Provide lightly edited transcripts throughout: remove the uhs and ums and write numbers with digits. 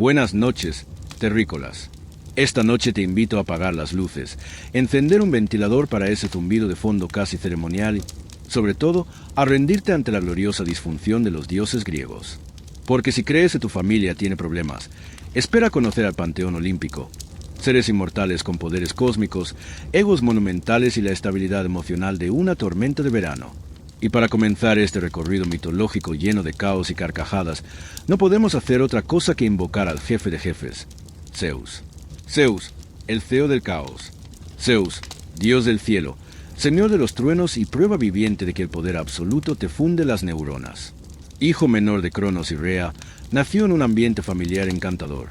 Buenas noches, terrícolas. Esta noche te invito a apagar las luces, encender un ventilador para ese zumbido de fondo casi ceremonial y, sobre todo, a rendirte ante la gloriosa disfunción de los dioses griegos. Porque si crees que tu familia tiene problemas, espera conocer al panteón olímpico. Seres inmortales con poderes cósmicos, egos monumentales y la estabilidad emocional de una tormenta de verano. Y para comenzar este recorrido mitológico lleno de caos y carcajadas, no podemos hacer otra cosa que invocar al jefe de jefes, Zeus. Zeus, el CEO del caos. Zeus, dios del cielo, señor de los truenos y prueba viviente de que el poder absoluto te funde las neuronas. Hijo menor de Cronos y Rea, nació en un ambiente familiar encantador.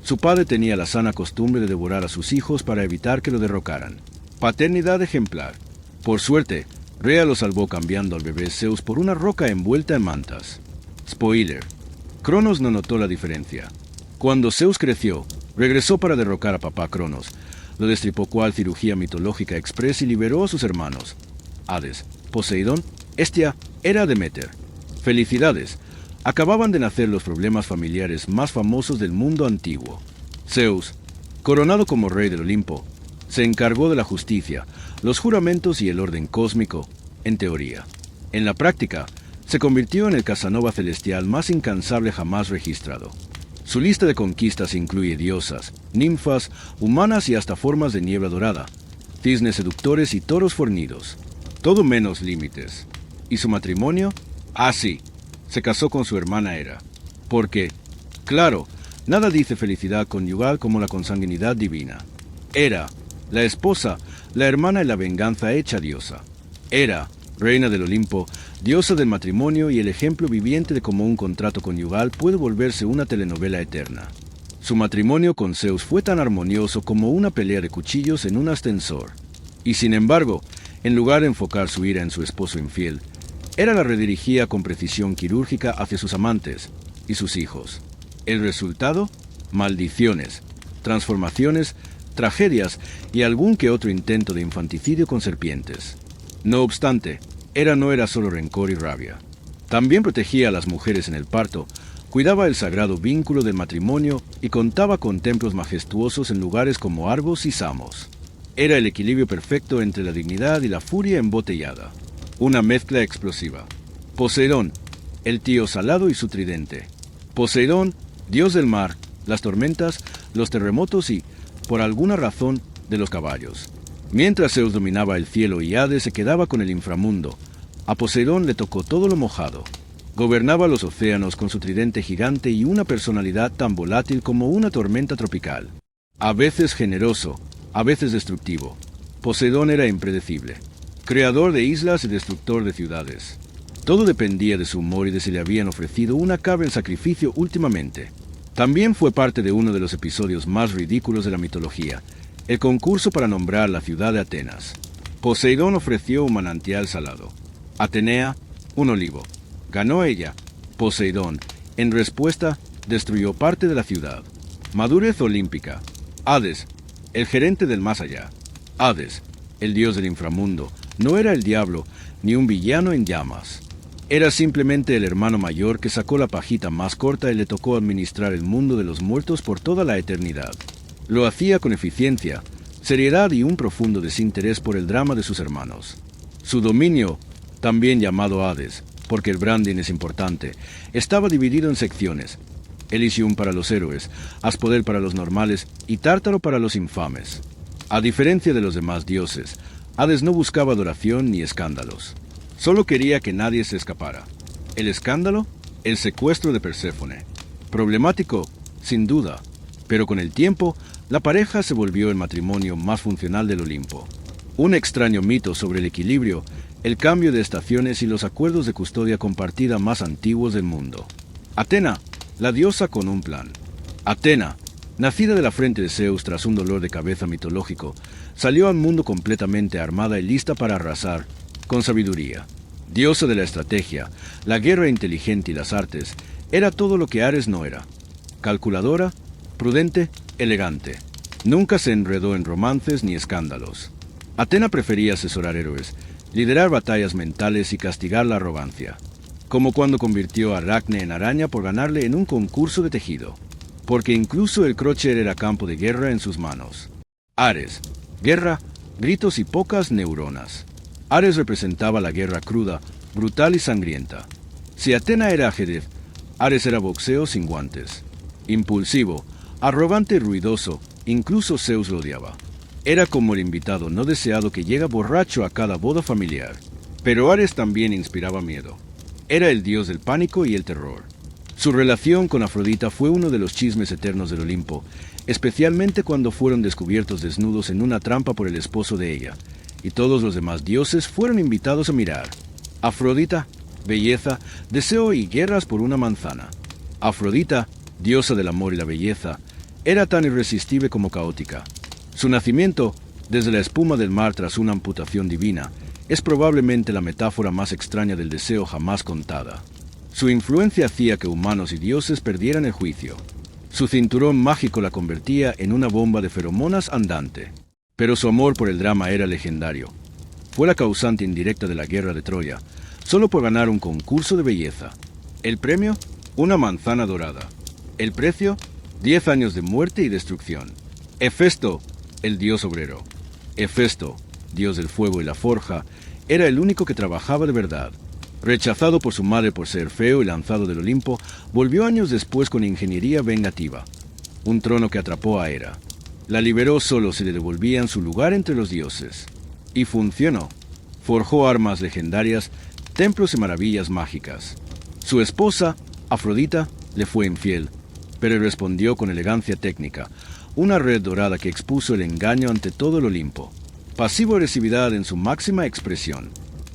Su padre tenía la sana costumbre de devorar a sus hijos para evitar que lo derrocaran. Paternidad ejemplar. Por suerte, Rea lo salvó cambiando al bebé Zeus por una roca envuelta en mantas. Spoiler. Cronos no notó la diferencia. Cuando Zeus creció, regresó para derrocar a papá Cronos. Lo destripó cual cirugía mitológica express y liberó a sus hermanos. Hades, Poseidón, Hestia, Hera, Demeter. Felicidades. Acababan de nacer los problemas familiares más famosos del mundo antiguo. Zeus, coronado como rey del Olimpo, se encargó de la justicia, los juramentos y el orden cósmico, en teoría. En la práctica, se convirtió en el Casanova celestial más incansable jamás registrado. Su lista de conquistas incluye diosas, ninfas, humanas y hasta formas de niebla dorada, cisnes seductores y toros fornidos. Todo menos límites. ¿Y su matrimonio? Ah, sí, se casó con su hermana Hera. Porque, claro, nada dice felicidad conyugal como la consanguinidad divina. Hera, la esposa, la hermana y la venganza hecha diosa. Hera, reina del Olimpo, diosa del matrimonio y el ejemplo viviente de cómo un contrato conyugal puede volverse una telenovela eterna. Su matrimonio con Zeus fue tan armonioso como una pelea de cuchillos en un ascensor. Y sin embargo, en lugar de enfocar su ira en su esposo infiel, Hera la redirigía con precisión quirúrgica hacia sus amantes y sus hijos. El resultado: maldiciones, transformaciones, tragedias y algún que otro intento de infanticidio con serpientes. No obstante, Hera no era solo rencor y rabia. También protegía a las mujeres en el parto, cuidaba el sagrado vínculo del matrimonio y contaba con templos majestuosos en lugares como Argos y Samos. Era el equilibrio perfecto entre la dignidad y la furia embotellada. Una mezcla explosiva. Poseidón, el tío salado y su tridente. Poseidón, dios del mar, las tormentas, los terremotos y, por alguna razón, de los caballos. Mientras Zeus dominaba el cielo y Hades se quedaba con el inframundo, a Poseidón le tocó todo lo mojado. Gobernaba los océanos con su tridente gigante y una personalidad tan volátil como una tormenta tropical. A veces generoso, a veces destructivo. Poseidón era impredecible. Creador de islas y destructor de ciudades. Todo dependía de su humor y de si le habían ofrecido una cabra en sacrificio últimamente. También fue parte de uno de los episodios más ridículos de la mitología, el concurso para nombrar la ciudad de Atenas. Poseidón ofreció un manantial salado. Atenea, un olivo. Ganó ella. Poseidón, en respuesta, destruyó parte de la ciudad. Madurez olímpica. Hades, el gerente del más allá. Hades, el dios del inframundo, no era el diablo, ni un villano en llamas. Era simplemente el hermano mayor que sacó la pajita más corta y le tocó administrar el mundo de los muertos por toda la eternidad. Lo hacía con eficiencia, seriedad y un profundo desinterés por el drama de sus hermanos. Su dominio, también llamado Hades, porque el branding es importante, estaba dividido en secciones: Elysium para los héroes, Aspodel para los normales y Tártaro para los infames. A diferencia de los demás dioses, Hades no buscaba adoración ni escándalos. Solo quería que nadie se escapara. ¿El escándalo? El secuestro de Perséfone. Problemático, sin duda, pero con el tiempo, la pareja se volvió el matrimonio más funcional del Olimpo. Un extraño mito sobre el equilibrio, el cambio de estaciones y los acuerdos de custodia compartida más antiguos del mundo. Atena, la diosa con un plan. Atena, nacida de la frente de Zeus tras un dolor de cabeza mitológico, salió al mundo completamente armada y lista para arrasar, con sabiduría. Diosa de la estrategia, la guerra inteligente y las artes, era todo lo que Ares no era. Calculadora, prudente, elegante. Nunca se enredó en romances ni escándalos. Atena prefería asesorar héroes, liderar batallas mentales y castigar la arrogancia. Como cuando convirtió a Aracne en araña por ganarle en un concurso de tejido. porque incluso el Crocher era campo de guerra en sus manos. Ares, guerra, gritos y pocas neuronas. Ares representaba la guerra cruda, brutal y sangrienta. Si Atena era ajedrez, Ares era boxeo sin guantes. Impulsivo, arrogante y ruidoso, incluso Zeus lo odiaba. Era como el invitado no deseado que llega borracho a cada boda familiar. Pero Ares también inspiraba miedo. Era el dios del pánico y el terror. Su relación con Afrodita fue uno de los chismes eternos del Olimpo, especialmente cuando fueron descubiertos desnudos en una trampa por el esposo de ella, y todos los demás dioses fueron invitados a mirar. Afrodita, belleza, deseo y guerras por una manzana. Afrodita, diosa del amor y la belleza, era tan irresistible como caótica. Su nacimiento, desde la espuma del mar tras una amputación divina, es probablemente la metáfora más extraña del deseo jamás contada. Su influencia hacía que humanos y dioses perdieran el juicio. Su cinturón mágico la convertía en una bomba de feromonas andante. Pero su amor por el drama era legendario. Fue la causante indirecta de la guerra de Troya, solo por ganar un concurso de belleza. El premio, una manzana dorada. El precio, 10 años de muerte y destrucción. Hefesto, el dios obrero. Hefesto, dios del fuego y la forja, era el único que trabajaba de verdad. Rechazado por su madre por ser feo y lanzado del Olimpo, volvió años después con ingeniería vengativa. Un trono que atrapó a Hera. La liberó solo si le devolvían su lugar entre los dioses. Y funcionó. Forjó armas legendarias, templos y maravillas mágicas. Su esposa, Afrodita, le fue infiel, pero respondió con elegancia técnica, una red dorada que expuso el engaño ante todo el Olimpo. Pasivo-agresividad en su máxima expresión.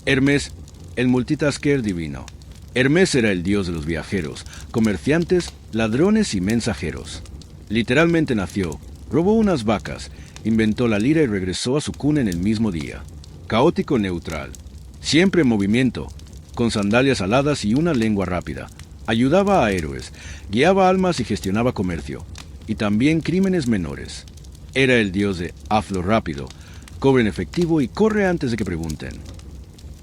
Hermes, el multitasker divino. Hermes era el dios de los viajeros, comerciantes, ladrones y mensajeros. Literalmente nació, robó unas vacas, inventó la lira y regresó a su cuna en el mismo día. Caótico neutral. Siempre en movimiento, con sandalias aladas y una lengua rápida. Ayudaba a héroes, guiaba almas y gestionaba comercio. Y también crímenes menores. Era el dios de hazlo rápido, cobre en efectivo y corre antes de que pregunten.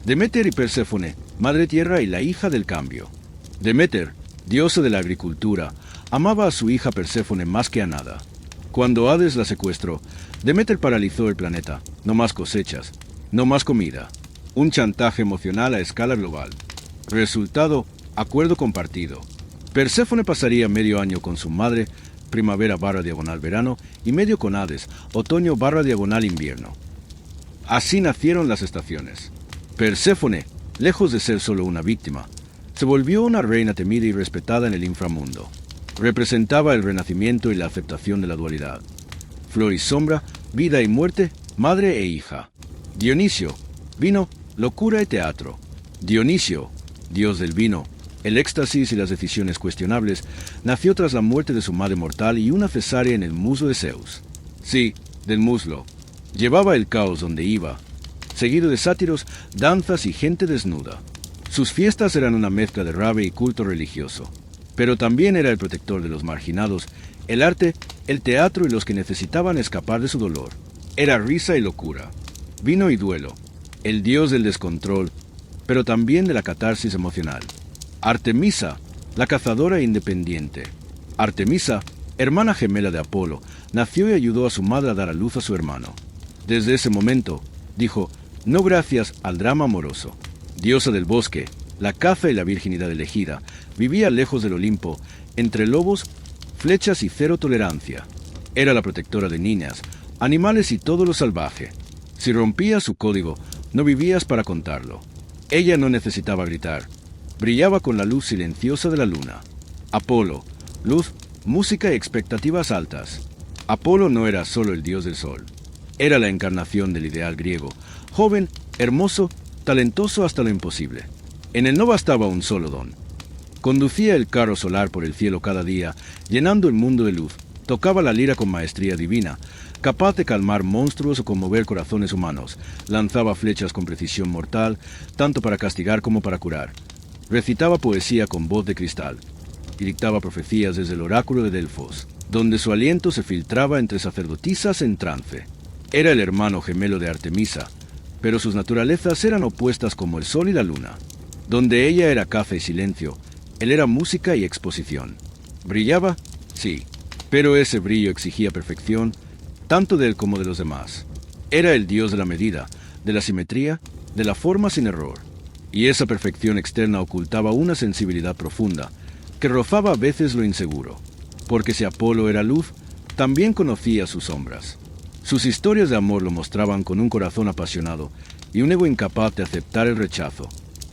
Deméter y Perséfone, madre tierra y la hija del cambio. Deméter, diosa de la agricultura, amaba a su hija Perséfone más que a nada. Cuando Hades la secuestró, Deméter paralizó el planeta. No más cosechas, no más comida. Un chantaje emocional a escala global. Resultado, acuerdo compartido. Perséfone pasaría medio año con su madre, primavera/verano, y medio con Hades, otoño/invierno. Así nacieron las estaciones. Perséfone, lejos de ser solo una víctima, se volvió una reina temida y respetada en el inframundo. Representaba el renacimiento y la aceptación de la dualidad. Flor y sombra, vida y muerte, madre e hija. Dionisio, vino, locura y teatro. Dionisio, dios del vino, el éxtasis y las decisiones cuestionables, nació tras la muerte de su madre mortal y una cesárea en el muslo de Zeus. Sí, del muslo. Llevaba el caos donde iba, seguido de sátiros, danzas y gente desnuda. Sus fiestas eran una mezcla de rave y culto religioso. Pero también era el protector de los marginados, el arte, el teatro y los que necesitaban escapar de su dolor. Era risa y locura, vino y duelo, el dios del descontrol, pero también de la catarsis emocional. Artemisa, la cazadora independiente. Artemisa, hermana gemela de Apolo, nació y ayudó a su madre a dar a luz a su hermano. Desde ese momento, dijo, no gracias al drama amoroso. Diosa del bosque, la caza y la virginidad elegida, vivía lejos del Olimpo, entre lobos, flechas y cero tolerancia. Era la protectora de niñas, animales y todo lo salvaje. Si rompías su código, no vivías para contarlo. Ella no necesitaba gritar. Brillaba con la luz silenciosa de la luna. Apolo, luz, música y expectativas altas. Apolo no era solo el dios del sol. Era la encarnación del ideal griego, joven, hermoso, talentoso hasta lo imposible. En él no bastaba un solo don. Conducía el carro solar por el cielo cada día, llenando el mundo de luz. Tocaba la lira con maestría divina, capaz de calmar monstruos o conmover corazones humanos. Lanzaba flechas con precisión mortal, tanto para castigar como para curar. Recitaba poesía con voz de cristal y dictaba profecías desde el oráculo de Delfos, donde su aliento se filtraba entre sacerdotisas en trance. Era el hermano gemelo de Artemisa, pero sus naturalezas eran opuestas como el sol y la luna. Donde ella era caza y silencio, él era música y exposición. ¿Brillaba? Sí, Pero ese brillo exigía perfección, tanto de él como de los demás. Era el dios de la medida, de la simetría, de la forma sin error. Y esa perfección externa ocultaba una sensibilidad profunda, que rozaba a veces lo inseguro. Porque si Apolo era luz, también conocía sus sombras. Sus historias de amor lo mostraban con un corazón apasionado y un ego incapaz de aceptar el rechazo.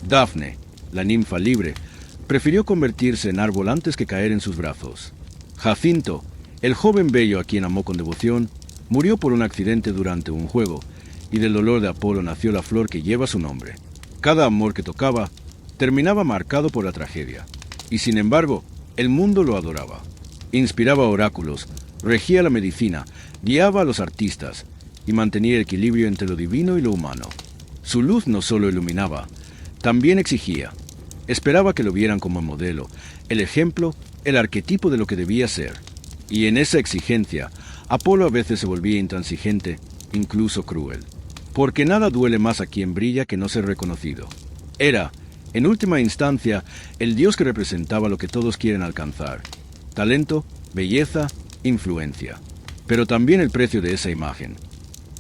Dafne, la ninfa libre, prefirió convertirse en árbol antes que caer en sus brazos. Jacinto, el joven bello a quien amó con devoción, murió por un accidente durante un juego, y del dolor de Apolo nació la flor que lleva su nombre. Cada amor que tocaba terminaba marcado por la tragedia, y sin embargo, el mundo lo adoraba. Inspiraba oráculos, regía la medicina, guiaba a los artistas, y mantenía el equilibrio entre lo divino y lo humano. Su luz no solo iluminaba, también exigía. Esperaba que lo vieran como modelo, el ejemplo, el arquetipo de lo que debía ser. Y en esa exigencia, Apolo a veces se volvía intransigente, incluso cruel. Porque nada duele más a quien brilla que no ser reconocido. Era, en última instancia, el dios que representaba lo que todos quieren alcanzar: talento, belleza, influencia. Pero también el precio de esa imagen: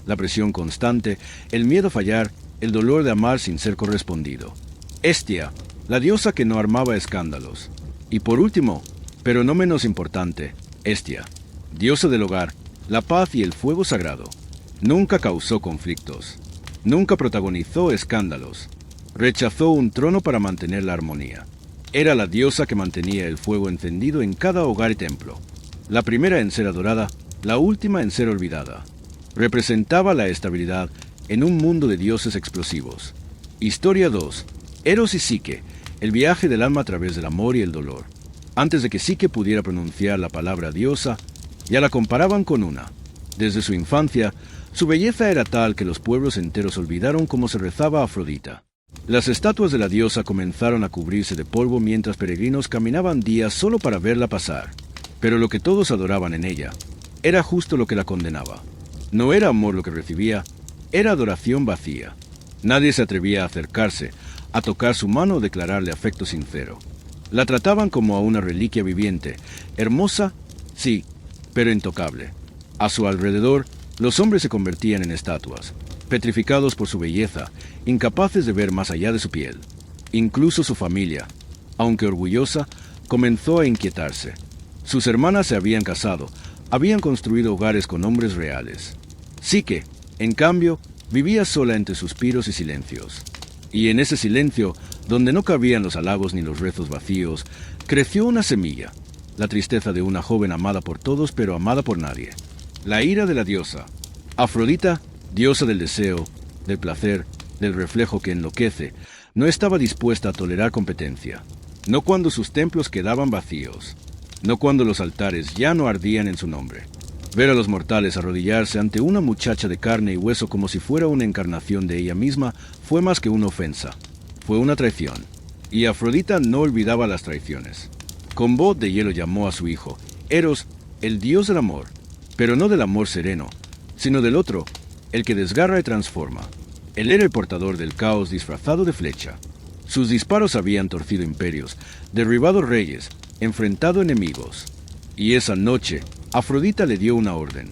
la presión constante, el miedo a fallar, el dolor de amar sin ser correspondido. Hestia, la diosa que no armaba escándalos. Y por último, pero no menos importante, Hestia, diosa del hogar, la paz y el fuego sagrado. Nunca causó conflictos, nunca protagonizó escándalos, rechazó un trono para mantener la armonía. Era la diosa que mantenía el fuego encendido en cada hogar y templo. La primera en ser adorada, la última en ser olvidada. Representaba la estabilidad en un mundo de dioses explosivos. Historia 2. Eros y Psique, el viaje del alma a través del amor y el dolor. Antes de que Psique pudiera pronunciar la palabra diosa, ya la comparaban con una. Desde su infancia, su belleza era tal que los pueblos enteros olvidaron cómo se rezaba a Afrodita. Las estatuas de la diosa comenzaron a cubrirse de polvo mientras peregrinos caminaban días solo para verla pasar. Pero lo que todos adoraban en ella era justo lo que la condenaba. No era amor lo que recibía, era adoración vacía. Nadie se atrevía a acercarse, a tocar su mano o declararle afecto sincero. La trataban como a una reliquia viviente, hermosa, sí, pero intocable. A su alrededor, los hombres se convertían en estatuas, petrificados por su belleza, incapaces de ver más allá de su piel. Incluso su familia, aunque orgullosa, comenzó a inquietarse. Sus hermanas se habían casado, habían construido hogares con hombres reales. Psique, en cambio, vivía sola entre suspiros y silencios. Y en ese silencio, donde no cabían los halagos ni los rezos vacíos, creció una semilla, la tristeza de una joven amada por todos pero amada por nadie. La ira de la diosa. Afrodita, diosa del deseo, del placer, del reflejo que enloquece, no estaba dispuesta a tolerar competencia. No cuando sus templos quedaban vacíos, no cuando los altares ya no ardían en su nombre. Ver a los mortales arrodillarse ante una muchacha de carne y hueso como si fuera una encarnación de ella misma fue más que una ofensa. Fue una traición. Y Afrodita no olvidaba las traiciones. Con voz de hielo llamó a su hijo, Eros, el dios del amor, pero no del amor sereno, sino del otro, el que desgarra y transforma. Él era el portador del caos disfrazado de flecha. Sus disparos habían torcido imperios, derribado reyes, enfrentado enemigos. Y esa noche, Afrodita le dio una orden: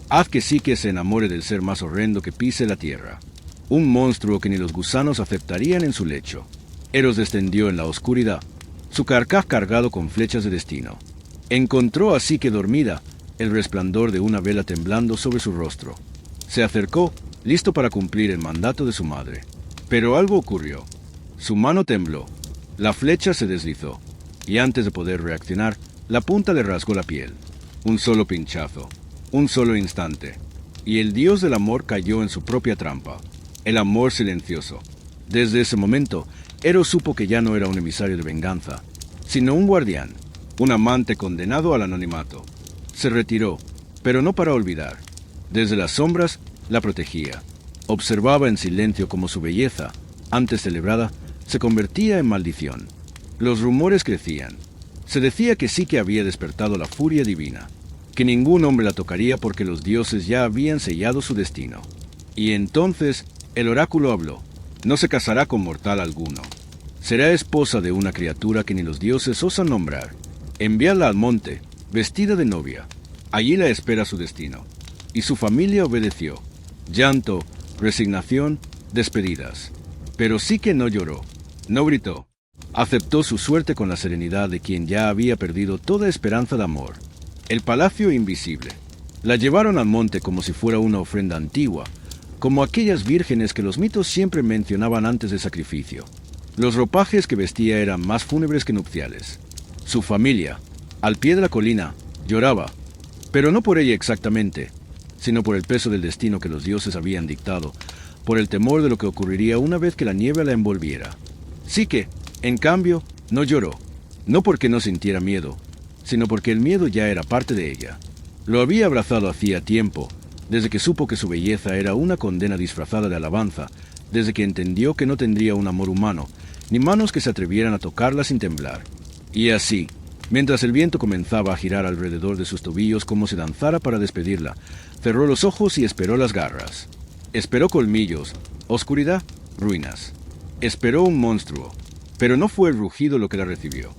haz que Psique se enamore del ser más horrendo que pise la tierra, un monstruo que ni los gusanos aceptarían en su lecho. Eros descendió en la oscuridad, su carcaj cargado con flechas de destino. Encontró a Psique dormida, el resplandor de una vela temblando sobre su rostro. Se acercó, listo para cumplir el mandato de su madre. Pero algo ocurrió. Su mano tembló, la flecha se deslizó, y antes de poder reaccionar, la punta le rasgó la piel. Un solo pinchazo, un solo instante, y el dios del amor cayó en su propia trampa, el amor silencioso. Desde ese momento, Eros supo que ya no era un emisario de venganza, sino un guardián, un amante condenado al anonimato. Se retiró, pero no para olvidar. Desde las sombras, la protegía. Observaba en silencio cómo su belleza, antes celebrada, se convertía en maldición. Los rumores crecían. Se decía que Psique había despertado la furia divina, que ningún hombre la tocaría porque los dioses ya habían sellado su destino. Y entonces el oráculo habló: no se casará con mortal alguno. Será esposa de una criatura que ni los dioses osan nombrar. Enviadla al monte, vestida de novia. Allí la espera su destino. Y su familia obedeció. Llanto, resignación, despedidas. Pero sí que no lloró, no gritó. Aceptó su suerte con la serenidad de quien ya había perdido toda esperanza de amor. El palacio invisible. La llevaron al monte como si fuera una ofrenda antigua, como aquellas vírgenes que los mitos siempre mencionaban antes del sacrificio. Los ropajes que vestía eran más fúnebres que nupciales. Su familia, al pie de la colina, lloraba, pero no por ella exactamente, sino por el peso del destino que los dioses habían dictado, por el temor de lo que ocurriría una vez que la nieve la envolviera. Psique, en cambio, no lloró, no porque no sintiera miedo, sino porque el miedo ya era parte de ella. Lo había abrazado hacía tiempo, desde que supo que su belleza era una condena disfrazada de alabanza, desde que entendió que no tendría un amor humano, ni manos que se atrevieran a tocarla sin temblar. Y así, mientras el viento comenzaba a girar alrededor de sus tobillos como si danzara para despedirla, cerró los ojos y esperó las garras. Esperó colmillos, oscuridad, ruinas. Esperó un monstruo, pero no fue el rugido lo que la recibió.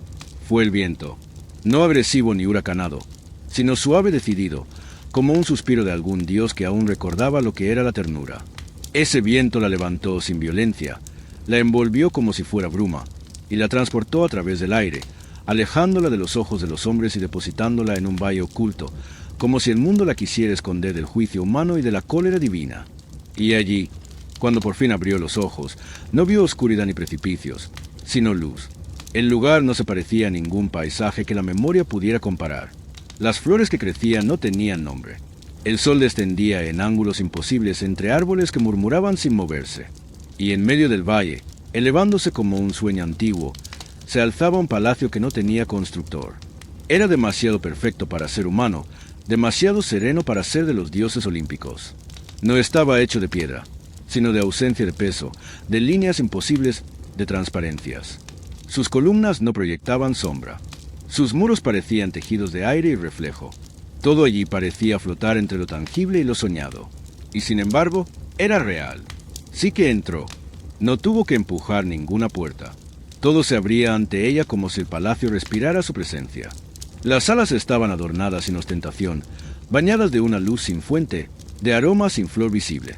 Fue el viento, no agresivo ni huracanado, sino suave decidido, como un suspiro de algún dios que aún recordaba lo que era la ternura. Ese viento la levantó sin violencia, la envolvió como si fuera bruma, y la transportó a través del aire, alejándola de los ojos de los hombres y depositándola en un valle oculto, como si el mundo la quisiera esconder del juicio humano y de la cólera divina. Y allí, cuando por fin abrió los ojos, no vio oscuridad ni precipicios, sino luz. El lugar no se parecía a ningún paisaje que la memoria pudiera comparar. Las flores que crecían no tenían nombre. El sol descendía en ángulos imposibles entre árboles que murmuraban sin moverse. Y en medio del valle, elevándose como un sueño antiguo, se alzaba un palacio que no tenía constructor. Era demasiado perfecto para ser humano, demasiado sereno para ser de los dioses olímpicos. No estaba hecho de piedra, sino de ausencia de peso, de líneas imposibles, de transparencias. Sus columnas no proyectaban sombra. Sus muros parecían tejidos de aire y reflejo. Todo allí parecía flotar entre lo tangible y lo soñado. Y sin embargo, era real. Sí que entró. No tuvo que empujar ninguna puerta. Todo se abría ante ella como si el palacio respirara su presencia. Las salas estaban adornadas sin ostentación, bañadas de una luz sin fuente, de aroma sin flor visible.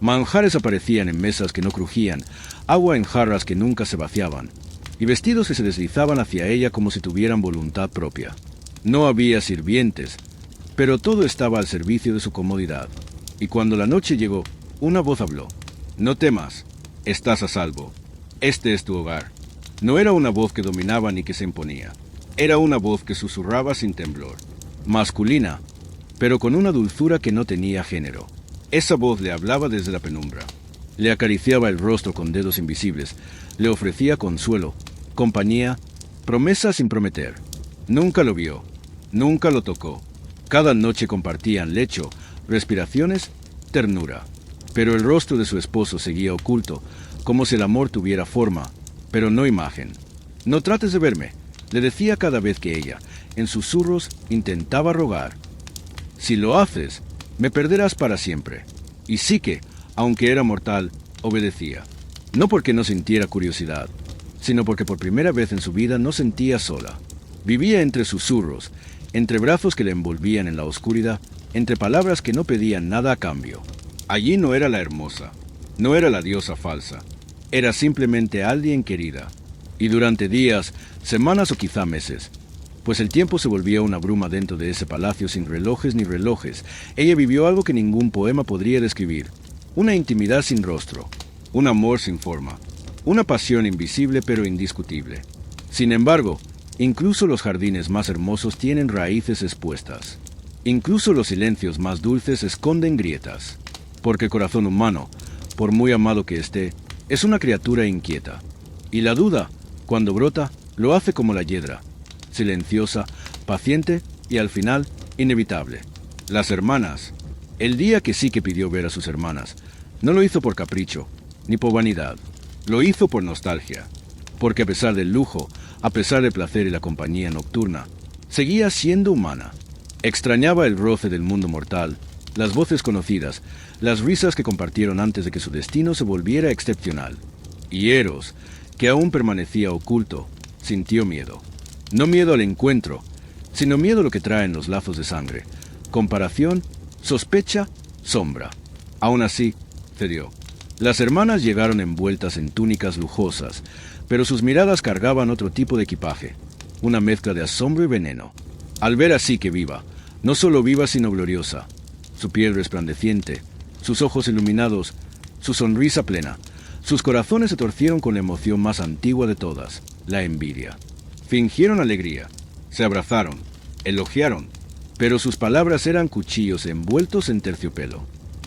Manjares aparecían en mesas que no crujían, agua en jarras que nunca se vaciaban, y vestidos que se deslizaban hacia ella como si tuvieran voluntad propia. No había sirvientes, pero todo estaba al servicio de su comodidad. Y cuando la noche llegó, una voz habló. «No temas, estás a salvo. Este es tu hogar». No era una voz que dominaba ni que se imponía. Era una voz que susurraba sin temblor. Masculina, pero con una dulzura que no tenía género. Esa voz le hablaba desde la penumbra. Le acariciaba el rostro con dedos invisibles. Le ofrecía consuelo, compañía, promesa sin prometer. Nunca lo vio, nunca lo tocó. Cada noche compartían lecho, respiraciones, ternura. Pero el rostro de su esposo seguía oculto, como si el amor tuviera forma, pero no imagen. «No trates de verme», le decía cada vez que ella, en susurros, intentaba rogar. «Si lo haces, me perderás para siempre». Y Psique, aunque era mortal, obedecía. No porque no sintiera curiosidad, sino porque por primera vez en su vida no sentía sola. Vivía entre susurros, entre brazos que le envolvían en la oscuridad, entre palabras que no pedían nada a cambio. Allí no era la hermosa, no era la diosa falsa, era simplemente alguien querida. Y durante días, semanas o quizá meses, pues el tiempo se volvía una bruma dentro de ese palacio sin relojes ni relojes, ella vivió algo que ningún poema podría describir, una intimidad sin rostro, un amor sin forma, una pasión invisible pero indiscutible. Sin embargo, incluso los jardines más hermosos tienen raíces expuestas. Incluso los silencios más dulces esconden grietas. Porque el corazón humano, por muy amado que esté, es una criatura inquieta. Y la duda, cuando brota, lo hace como la hiedra, silenciosa, paciente y al final, inevitable. Las hermanas. El día que Psique pidió ver a sus hermanas, no lo hizo por capricho, ni por vanidad. Lo hizo por nostalgia. Porque a pesar del lujo, a pesar del placer y la compañía nocturna, seguía siendo humana. Extrañaba el roce del mundo mortal, las voces conocidas, las risas que compartieron antes de que su destino se volviera excepcional. Y Eros, que aún permanecía oculto, sintió miedo. No miedo al encuentro, sino miedo lo que traen los lazos de sangre, comparación, sospecha, sombra. Aún así, cedió. Las hermanas llegaron envueltas en túnicas lujosas, pero sus miradas cargaban otro tipo de equipaje, una mezcla de asombro y veneno. Al ver a Psique viva, no solo viva sino gloriosa, su piel resplandeciente, sus ojos iluminados, su sonrisa plena, sus corazones se torcieron con la emoción más antigua de todas, la envidia. Fingieron alegría, se abrazaron, elogiaron, pero sus palabras eran cuchillos envueltos en terciopelo.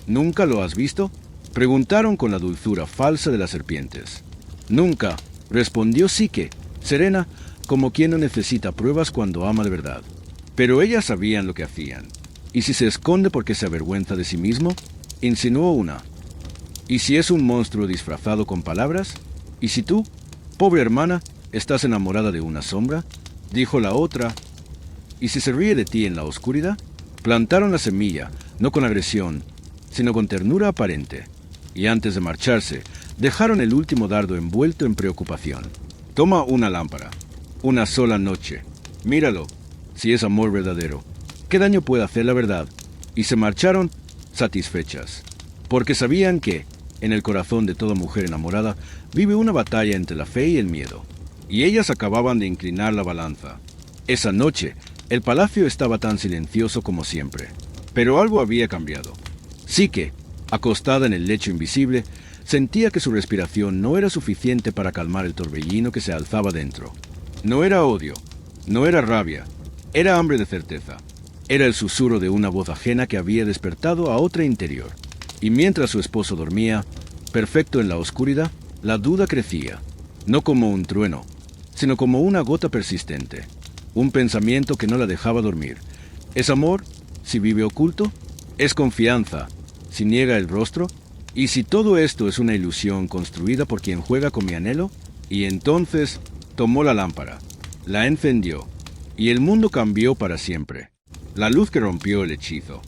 ¿Nunca lo has visto?, preguntaron con la dulzura falsa de las serpientes. Nunca, respondió Psique, serena, como quien no necesita pruebas cuando ama de verdad. Pero ellas sabían lo que hacían. ¿Y si se esconde porque se avergüenza de sí mismo?, insinuó una. ¿Y si es un monstruo disfrazado con palabras? ¿Y si tú, pobre hermana, estás enamorada de una sombra?, dijo la otra. ¿Y si se ríe de ti en la oscuridad? Plantaron la semilla, no con agresión, sino con ternura aparente. Y antes de marcharse, dejaron el último dardo envuelto en preocupación. Toma una lámpara, una sola noche. Míralo, si es amor verdadero. ¿Qué daño puede hacer la verdad? Y se marcharon satisfechas, porque sabían que, en el corazón de toda mujer enamorada, vive una batalla entre la fe y el miedo. Y ellas acababan de inclinar la balanza. Esa noche, el palacio estaba tan silencioso como siempre. Pero algo había cambiado. Psique, acostada en el lecho invisible, sentía que su respiración no era suficiente para calmar el torbellino que se alzaba dentro. No era odio, no era rabia, era hambre de certeza. Era el susurro de una voz ajena que había despertado a otra interior. Y mientras su esposo dormía, perfecto en la oscuridad, la duda crecía, no como un trueno, sino como una gota persistente, un pensamiento que no la dejaba dormir. ¿Es amor, si vive oculto? ¿Es confianza, si niega el rostro? ¿Y si todo esto es una ilusión construida por quien juega con mi anhelo? Y entonces tomó la lámpara, la encendió, y el mundo cambió para siempre. La luz que rompió el hechizo.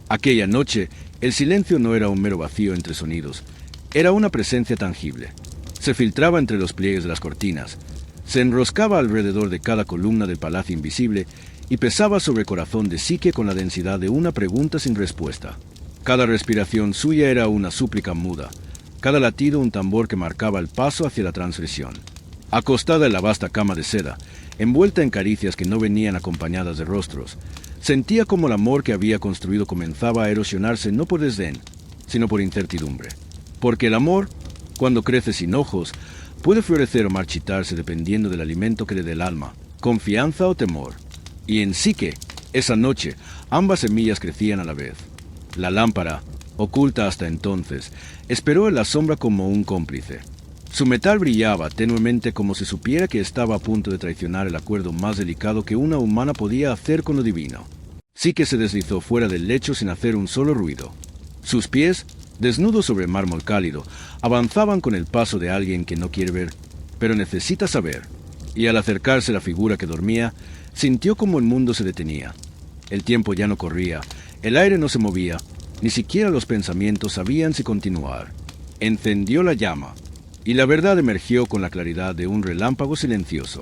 Aquella noche, el silencio no era un mero vacío entre sonidos, era una presencia tangible. Se filtraba entre los pliegues de las cortinas, se enroscaba alrededor de cada columna del palacio invisible y pesaba sobre el corazón de Psique con la densidad de una pregunta sin respuesta. Cada respiración suya era una súplica muda, cada latido un tambor que marcaba el paso hacia la transgresión. Acostada en la vasta cama de seda, envuelta en caricias que no venían acompañadas de rostros, sentía como el amor que había construido comenzaba a erosionarse no por desdén, sino por incertidumbre. Porque el amor, cuando crece sin ojos, puede florecer o marchitarse dependiendo del alimento que le dé el alma, confianza o temor. Y en Psique, esa noche, ambas semillas crecían a la vez. La lámpara, oculta hasta entonces, esperó en la sombra como un cómplice. Su metal brillaba tenuemente como si supiera que estaba a punto de traicionar el acuerdo más delicado que una humana podía hacer con lo divino. Psique se deslizó fuera del lecho sin hacer un solo ruido. Sus pies, desnudos sobre mármol cálido, avanzaban con el paso de alguien que no quiere ver, pero necesita saber. Y al acercarse a la figura que dormía, sintió como el mundo se detenía. El tiempo ya no corría, el aire no se movía, ni siquiera los pensamientos sabían si continuar. Encendió la llama, y la verdad emergió con la claridad de un relámpago silencioso.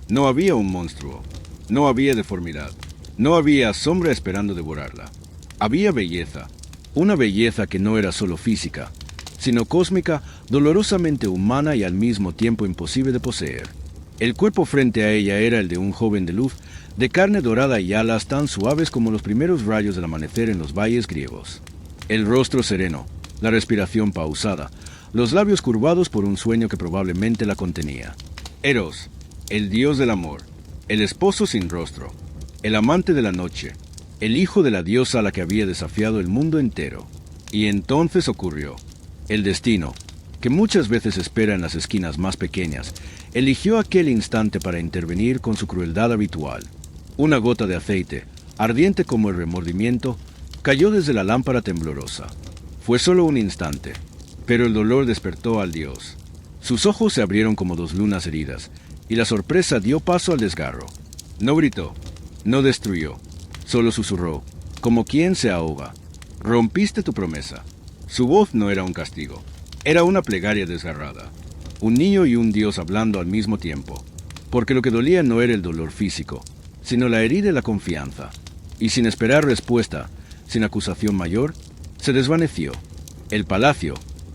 No había un monstruo, no había deformidad, no había sombra esperando devorarla. Había belleza, una belleza que no era solo física, sino cósmica, dolorosamente humana y al mismo tiempo imposible de poseer. El cuerpo frente a ella era el de un joven de luz, de carne dorada y alas tan suaves como los primeros rayos del amanecer en los valles griegos. El rostro sereno, la respiración pausada, los labios curvados por un sueño que probablemente la contenía. Eros, el dios del amor, el esposo sin rostro, el amante de la noche, el hijo de la diosa a la que había desafiado el mundo entero. Y entonces ocurrió. El destino, que muchas veces espera en las esquinas más pequeñas, eligió aquel instante para intervenir con su crueldad habitual. Una gota de aceite, ardiente como el remordimiento, cayó desde la lámpara temblorosa. Fue solo un instante, pero el dolor despertó al dios. Sus ojos se abrieron como dos lunas heridas, y la sorpresa dio paso al desgarro. No gritó, no destruyó, solo susurró, como quien se ahoga. Rompiste tu promesa. Su voz no era un castigo, era una plegaria desgarrada. Un niño y un dios hablando al mismo tiempo, porque lo que dolía no era el dolor físico, sino la herida y la confianza. Y sin esperar respuesta, sin acusación mayor, se desvaneció. El palacio,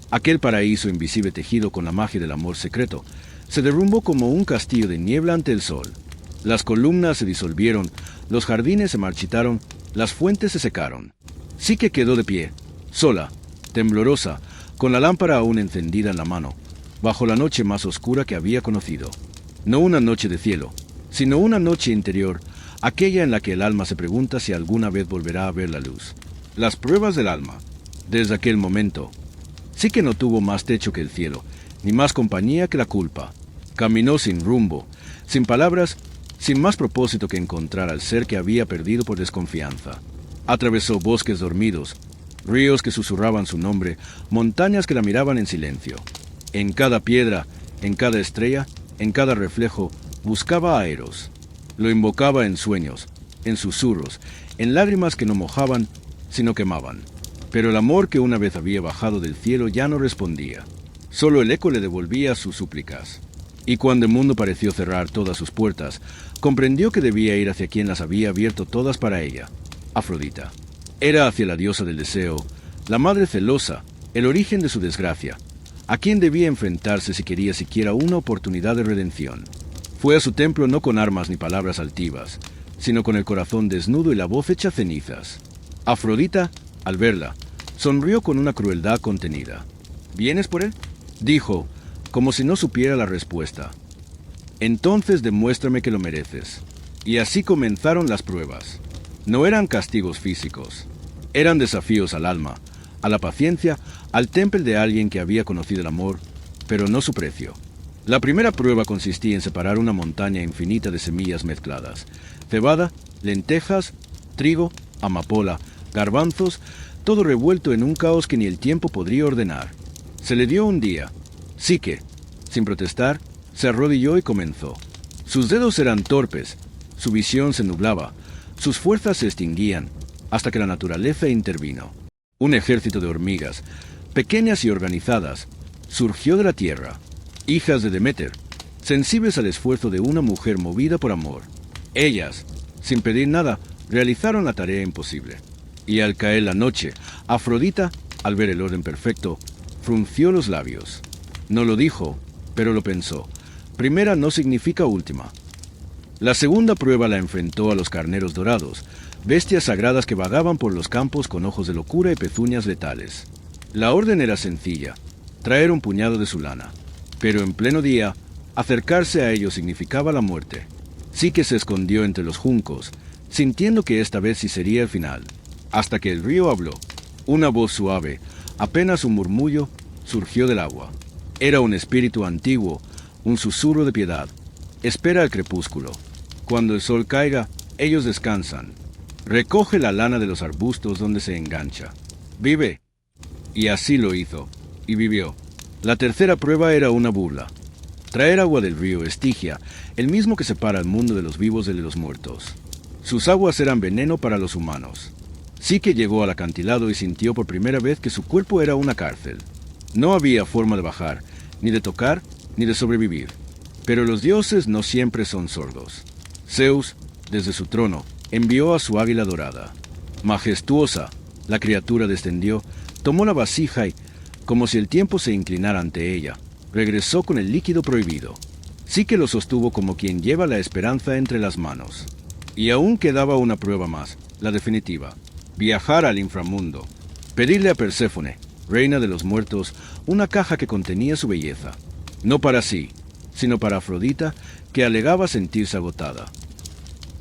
aquel paraíso invisible tejido con la magia del amor secreto, se derrumbó como un castillo de niebla ante el sol. Las columnas se disolvieron, los jardines se marchitaron, las fuentes se secaron. Psique quedó de pie, sola, temblorosa, con la lámpara aún encendida en la mano, bajo la noche más oscura que había conocido. No una noche de cielo, sino una noche interior, aquella en la que el alma se pregunta si alguna vez volverá a ver la luz. Las pruebas del alma. Desde aquel momento, Psique no tuvo más techo que el cielo, ni más compañía que la culpa. Caminó sin rumbo, sin palabras, sin más propósito que encontrar al ser que había perdido por desconfianza. Atravesó bosques dormidos, ríos que susurraban su nombre, montañas que la miraban en silencio. En cada piedra, en cada estrella, en cada reflejo, buscaba a Eros. Lo invocaba en sueños, en susurros, en lágrimas que no mojaban, sino quemaban. Pero el amor que una vez había bajado del cielo ya no respondía. Solo el eco le devolvía sus súplicas. Y cuando el mundo pareció cerrar todas sus puertas, comprendió que debía ir hacia quien las había abierto todas para ella, Afrodita. Era hacia la diosa del deseo, la madre celosa, el origen de su desgracia, a quien debía enfrentarse si quería siquiera una oportunidad de redención. Fue a su templo no con armas ni palabras altivas, sino con el corazón desnudo y la voz hecha cenizas. Afrodita, al verla, sonrió con una crueldad contenida. ¿Vienes por él?, dijo, como si no supiera la respuesta. Entonces demuéstrame que lo mereces. Y así comenzaron las pruebas. No eran castigos físicos, eran desafíos al alma, a la paciencia, al temple de alguien que había conocido el amor, pero no su precio. La primera prueba consistía en separar una montaña infinita de semillas mezcladas: cebada, lentejas, trigo, amapola, garbanzos, todo revuelto en un caos que ni el tiempo podría ordenar. Se le dio un día. Psique, sin protestar, se arrodilló y comenzó. Sus dedos eran torpes, su visión se nublaba, sus fuerzas se extinguían, hasta que la naturaleza intervino. Un ejército de hormigas, pequeñas y organizadas, surgió de la tierra, hijas de Deméter, sensibles al esfuerzo de una mujer movida por amor. Ellas, sin pedir nada, realizaron la tarea imposible. Y al caer la noche, Afrodita, al ver el orden perfecto, frunció los labios. No lo dijo, pero lo pensó. Primera no significa última. La segunda prueba la enfrentó a los carneros dorados, bestias sagradas que vagaban por los campos con ojos de locura y pezuñas letales. La orden era sencilla: traer un puñado de su lana. Pero en pleno día, acercarse a ellos significaba la muerte. Psique se escondió entre los juncos, sintiendo que esta vez sí sería el final. Hasta que el río habló. Una voz suave, apenas un murmullo, surgió del agua. Era un espíritu antiguo, un susurro de piedad. Espera el crepúsculo. Cuando el sol caiga, ellos descansan. Recoge la lana de los arbustos donde se engancha. Vive. Y así lo hizo, y vivió. La tercera prueba era una burla. Traer agua del río Estigia, el mismo que separa al mundo de los vivos de los muertos. Sus aguas eran veneno para los humanos. Psique llegó al acantilado y sintió por primera vez que su cuerpo era una cárcel. No había forma de bajar, ni de tocar, ni de sobrevivir. Pero los dioses no siempre son sordos. Zeus, desde su trono, envió a su águila dorada. Majestuosa, la criatura descendió, tomó la vasija y, como si el tiempo se inclinara ante ella, regresó con el líquido prohibido. Psique lo sostuvo como quien lleva la esperanza entre las manos. Y aún quedaba una prueba más, la definitiva: viajar al inframundo, pedirle a Perséfone, reina de los muertos, una caja que contenía su belleza. No para sí, sino para Afrodita, que alegaba sentirse agotada.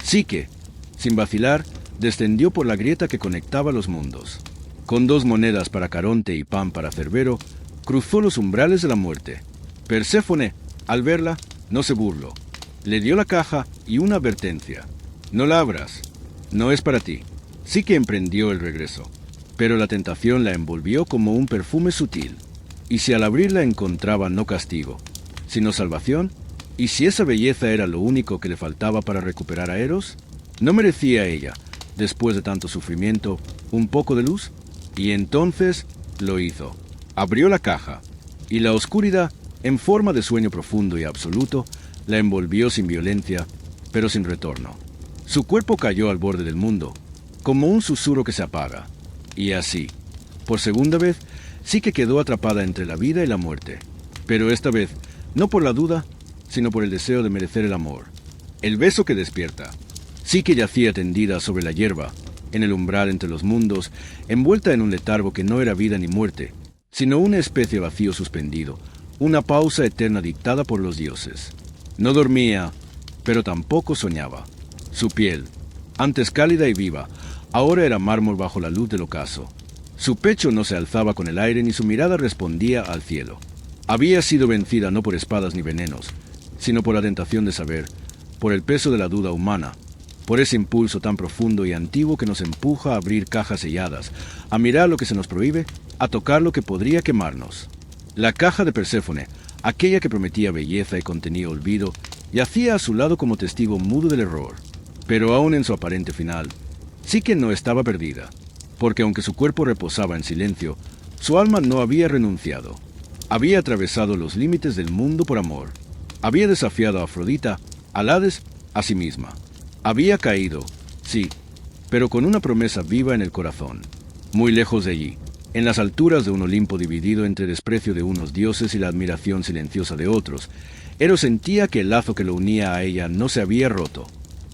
Psique, sin vacilar, descendió por la grieta que conectaba los mundos. Con 2 monedas para Caronte y pan para Cerbero, cruzó los umbrales de la muerte. Perséfone, al verla, no se burló. Le dio la caja y una advertencia: no la abras, no es para ti. Psique emprendió el regreso, pero la tentación la envolvió como un perfume sutil. Y si al abrirla encontraba no castigo, sino salvación, y si esa belleza era lo único que le faltaba para recuperar a Eros, ¿no merecía ella, después de tanto sufrimiento, un poco de luz? Y entonces lo hizo. Abrió la caja, y la oscuridad, en forma de sueño profundo y absoluto, la envolvió sin violencia, pero sin retorno. Su cuerpo cayó al borde del mundo, como un susurro que se apaga. Y así, por segunda vez, sí que quedó atrapada entre la vida y la muerte. Pero esta vez, no por la duda, sino por el deseo de merecer el amor. El beso que despierta. Sí que yacía tendida sobre la hierba, en el umbral entre los mundos, envuelta en un letargo que no era vida ni muerte, sino una especie de vacío suspendido, una pausa eterna dictada por los dioses. No dormía, pero tampoco soñaba. Su piel, antes cálida y viva, ahora era mármol bajo la luz del ocaso. Su pecho no se alzaba con el aire ni su mirada respondía al cielo. Había sido vencida no por espadas ni venenos, sino por la tentación de saber, por el peso de la duda humana, por ese impulso tan profundo y antiguo que nos empuja a abrir cajas selladas, a mirar lo que se nos prohíbe, a tocar lo que podría quemarnos. La caja de Perséfone, aquella que prometía belleza y contenía olvido, yacía a su lado como testigo mudo del error. Pero aún en su aparente final, sí que no estaba perdida, porque aunque su cuerpo reposaba en silencio, su alma no había renunciado. Había atravesado los límites del mundo por amor. Había desafiado a Afrodita, a Hades, a sí misma. Había caído, sí, pero con una promesa viva en el corazón. Muy lejos de allí, en las alturas de un Olimpo dividido entre desprecio de unos dioses y la admiración silenciosa de otros, Eros sentía que el lazo que lo unía a ella no se había roto.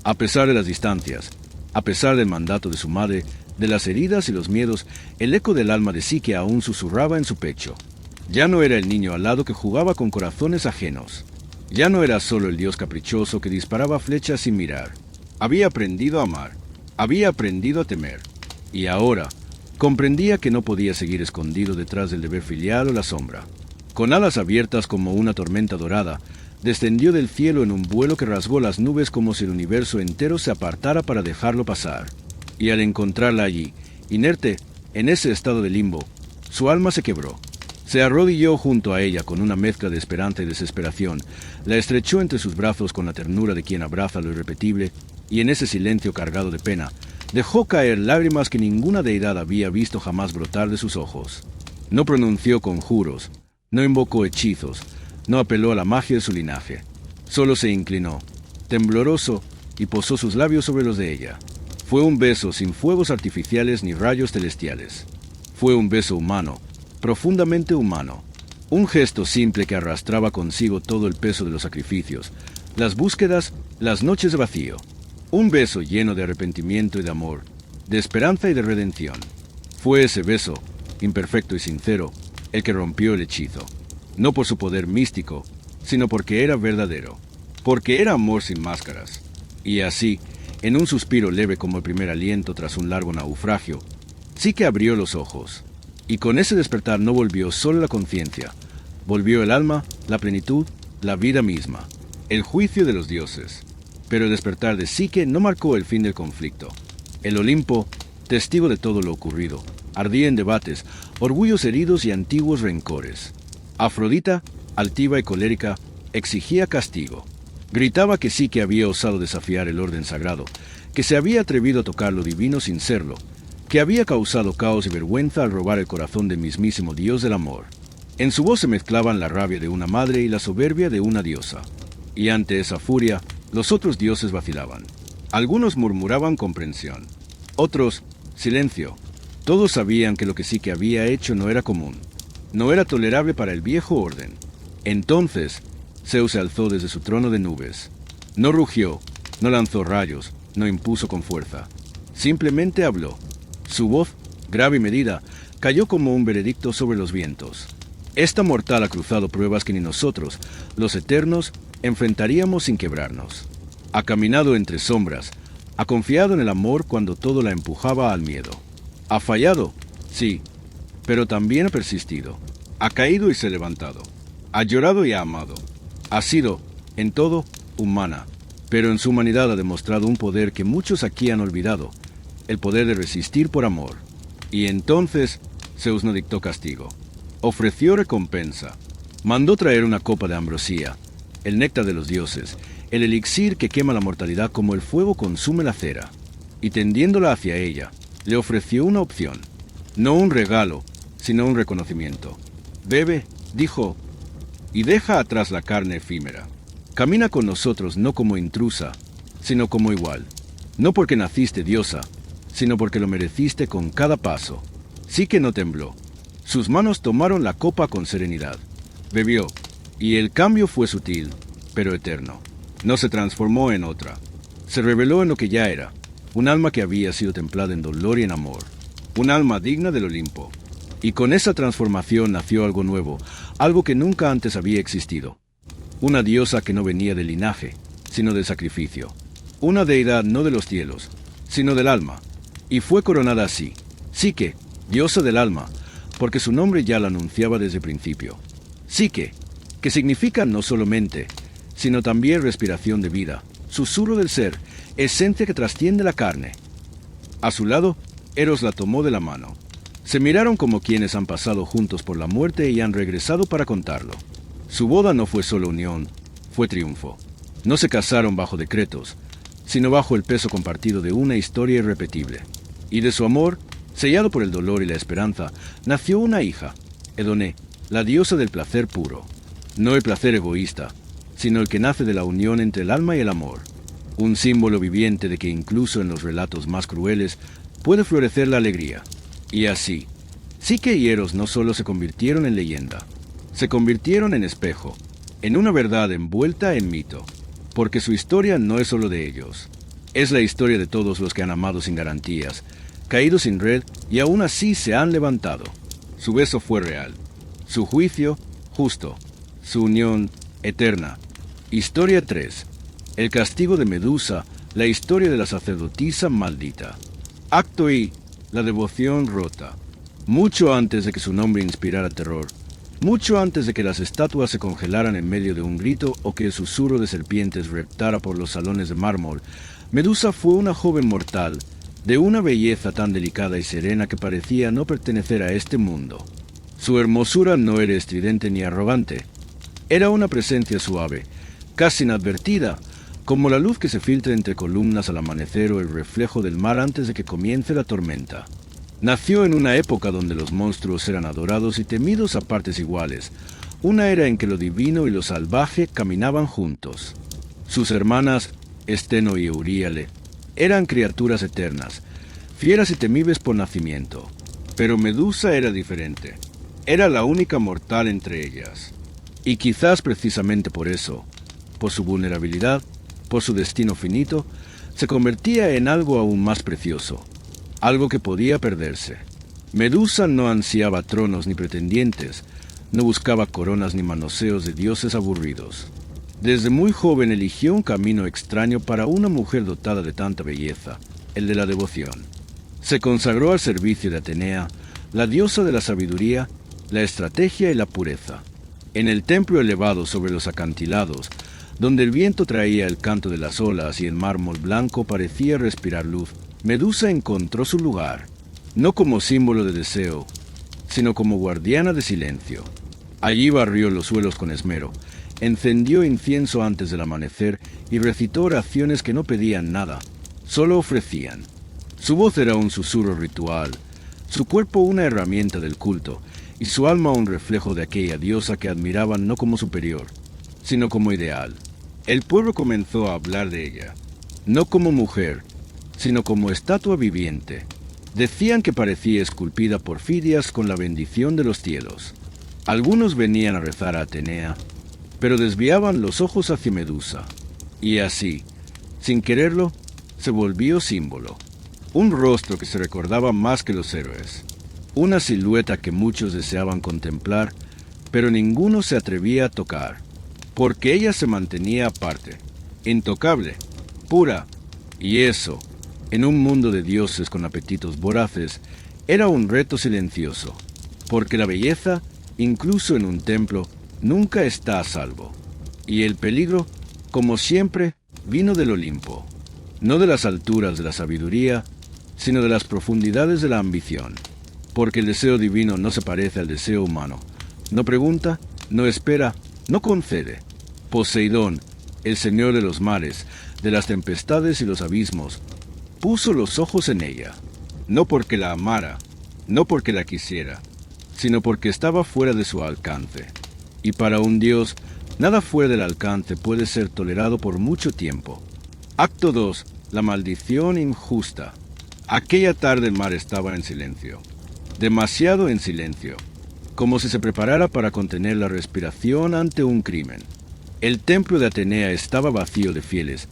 A pesar de las distancias, a pesar del mandato de su madre, de las heridas y los miedos, el eco del alma de Psique aún susurraba en su pecho. Ya no era el niño alado que jugaba con corazones ajenos. Ya no era solo el dios caprichoso que disparaba flechas sin mirar. Había aprendido a amar, había aprendido a temer, y ahora comprendía que no podía seguir escondido detrás del deber filial o la sombra. Con alas abiertas como una tormenta dorada, descendió del cielo en un vuelo que rasgó las nubes como si el universo entero se apartara para dejarlo pasar. Y al encontrarla allí, inerte, en ese estado de limbo, su alma se quebró. Se arrodilló junto a ella con una mezcla de esperanza y desesperación, la estrechó entre sus brazos con la ternura de quien abraza lo irrepetible, y en ese silencio cargado de pena, dejó caer lágrimas que ninguna deidad había visto jamás brotar de sus ojos. No pronunció conjuros, no invocó hechizos, no apeló a la magia de su linaje. Solo se inclinó, tembloroso, y posó sus labios sobre los de ella. Fue un beso sin fuegos artificiales ni rayos celestiales. Fue un beso humano, profundamente humano. Un gesto simple que arrastraba consigo todo el peso de los sacrificios, las búsquedas, las noches de vacío. Un beso lleno de arrepentimiento y de amor, de esperanza y de redención. Fue ese beso, imperfecto y sincero, el que rompió el hechizo. No por su poder místico, sino porque era verdadero. Porque era amor sin máscaras. Y así, en un suspiro leve como el primer aliento tras un largo naufragio, Psique abrió los ojos. Y con ese despertar no volvió solo la conciencia. Volvió el alma, la plenitud, la vida misma. El juicio de los dioses. Pero el despertar de Psique no marcó el fin del conflicto. El Olimpo, testigo de todo lo ocurrido, ardía en debates, orgullos heridos y antiguos rencores. Afrodita, altiva y colérica, exigía castigo. Gritaba que Psique había osado desafiar el orden sagrado, que se había atrevido a tocar lo divino sin serlo, que había causado caos y vergüenza al robar el corazón del mismísimo dios del amor. En su voz se mezclaban la rabia de una madre y la soberbia de una diosa. Y ante esa furia, los otros dioses vacilaban. Algunos murmuraban comprensión. Otros, silencio. Todos sabían que lo que Psique había hecho no era común. No era tolerable para el viejo orden. Entonces, Zeus se alzó desde su trono de nubes. No rugió, no lanzó rayos, no impuso con fuerza. Simplemente habló. Su voz, grave y medida, cayó como un veredicto sobre los vientos. Esta mortal ha cruzado pruebas que ni nosotros, los eternos, enfrentaríamos sin quebrarnos. Ha caminado entre sombras, ha confiado en el amor cuando todo la empujaba al miedo. Ha fallado, sí, pero también ha persistido. Ha caído y se ha levantado. Ha llorado y ha amado. Ha sido, en todo, humana, pero en su humanidad ha demostrado un poder que muchos aquí han olvidado, el poder de resistir por amor. Y entonces, Zeus no dictó castigo. Ofreció recompensa. Mandó traer una copa de ambrosía, el néctar de los dioses, el elixir que quema la mortalidad como el fuego consume la cera. Y tendiéndola hacia ella, le ofreció una opción. No un regalo, sino un reconocimiento. Bebe, dijo, y deja atrás la carne efímera. Camina con nosotros no como intrusa, sino como igual. no porque naciste diosa, sino porque lo mereciste con cada paso. Psique no tembló. Sus manos tomaron la copa con serenidad. Bebió, y el cambio fue sutil, pero eterno. No se transformó en otra. Se reveló en lo que ya era, un alma que había sido templada en dolor y en amor, un alma digna del Olimpo. Y con esa transformación nació algo nuevo, algo que nunca antes había existido. Una diosa que no venía del linaje, sino del sacrificio. Una deidad no de los cielos, sino del alma. Y fue coronada así, Psique, diosa del alma, porque su nombre ya la anunciaba desde el principio. Psique, que significa no solo mente, sino también respiración de vida, susurro del ser, esencia que trasciende la carne. A su lado, Eros la tomó de la mano. Se miraron como quienes han pasado juntos por la muerte y han regresado para contarlo. Su boda no fue solo unión, fue triunfo. No se casaron bajo decretos, sino bajo el peso compartido de una historia irrepetible. Y de su amor, sellado por el dolor y la esperanza, nació una hija, Edoné, la diosa del placer puro. No el placer egoísta, sino el que nace de la unión entre el alma y el amor. Un símbolo viviente de que incluso en los relatos más crueles puede florecer la alegría. Y así, Psique y Eros no solo se convirtieron en leyenda, se convirtieron en espejo, en una verdad envuelta en mito, porque su historia no es solo de ellos. Es la historia de todos los que han amado sin garantías, caído sin red y aún así se han levantado. Su beso fue real, su juicio justo, su unión eterna. Historia 3. El castigo de Medusa, la historia de la sacerdotisa maldita. Acto I. La devoción rota. Mucho antes de que su nombre inspirara terror, mucho antes de que las estatuas se congelaran en medio de un grito o que el susurro de serpientes reptara por los salones de mármol, Medusa fue una joven mortal, de una belleza tan delicada y serena que parecía no pertenecer a este mundo. Su hermosura no era estridente ni arrogante. Era una presencia suave, casi inadvertida, como la luz que se filtra entre columnas al amanecer o el reflejo del mar antes de que comience la tormenta. Nació en una época donde los monstruos eran adorados y temidos a partes iguales, una era en que lo divino y lo salvaje caminaban juntos. Sus hermanas, Esteno y Euríale, eran criaturas eternas, fieras y temibles por nacimiento. Pero Medusa era diferente. Era la única mortal entre ellas. Y quizás precisamente por eso, por su vulnerabilidad, por su destino finito, se convertía en algo aún más precioso, algo que podía perderse. Medusa no ansiaba tronos ni pretendientes, no buscaba coronas ni manoseos de dioses aburridos. Desde muy joven eligió un camino extraño para una mujer dotada de tanta belleza, el de la devoción. Se consagró al servicio de Atenea, la diosa de la sabiduría, la estrategia y la pureza. En el templo elevado sobre los acantilados, donde el viento traía el canto de las olas y el mármol blanco parecía respirar luz, Medusa encontró su lugar, no como símbolo de deseo, sino como guardiana de silencio. Allí barrió los suelos con esmero, encendió incienso antes del amanecer y recitó oraciones que no pedían nada, solo ofrecían. Su voz era un susurro ritual, su cuerpo una herramienta del culto, y su alma un reflejo de aquella diosa que admiraban no como superior, sino como ideal. El pueblo comenzó a hablar de ella, no como mujer, sino como estatua viviente. Decían que parecía esculpida por Fidias con la bendición de los cielos. Algunos venían a rezar a Atenea, pero desviaban los ojos hacia Medusa, y así, sin quererlo, se volvió símbolo. Un rostro que se recordaba más que los héroes, una silueta que muchos deseaban contemplar, pero ninguno se atrevía a tocar, porque ella se mantenía aparte, intocable, pura, y eso, en un mundo de dioses con apetitos voraces, era un reto silencioso, porque la belleza, incluso en un templo, nunca está a salvo. Y el peligro, como siempre, vino del Olimpo, no de las alturas de la sabiduría, sino de las profundidades de la ambición, porque el deseo divino no se parece al deseo humano. No pregunta, no espera, no concede. Poseidón, el señor de los mares, de las tempestades y los abismos, puso los ojos en ella, no porque la amara, no porque la quisiera, sino porque estaba fuera de su alcance. Y para un dios, nada fuera del alcance puede ser tolerado por mucho tiempo. Acto 2. la maldición injusta. Aquella tarde el mar estaba en silencio, demasiado en silencio, como si se preparara para contener la respiración ante un crimen. El templo de Atenea estaba vacío de fieles,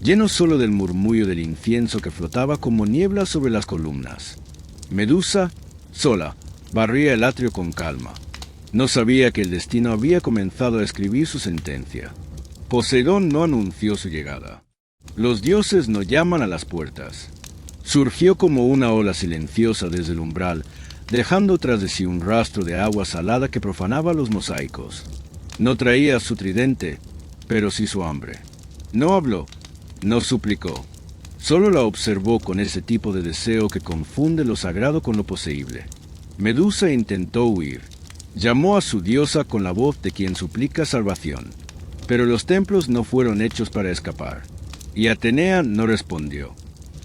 lleno solo del murmullo del incienso que flotaba como niebla sobre las columnas. Medusa, sola, barría el atrio con calma. No sabía que el destino había comenzado a escribir su sentencia. Poseidón no anunció su llegada. Los dioses no llaman a las puertas. Surgió como una ola silenciosa desde el umbral, dejando tras de sí un rastro de agua salada que profanaba los mosaicos. No traía su tridente, pero sí su hambre. No habló, no suplicó. Solo la observó con ese tipo de deseo que confunde lo sagrado con lo poseíble. Medusa intentó huir. Llamó a su diosa con la voz de quien suplica salvación. Pero los templos no fueron hechos para escapar. Y Atenea no respondió.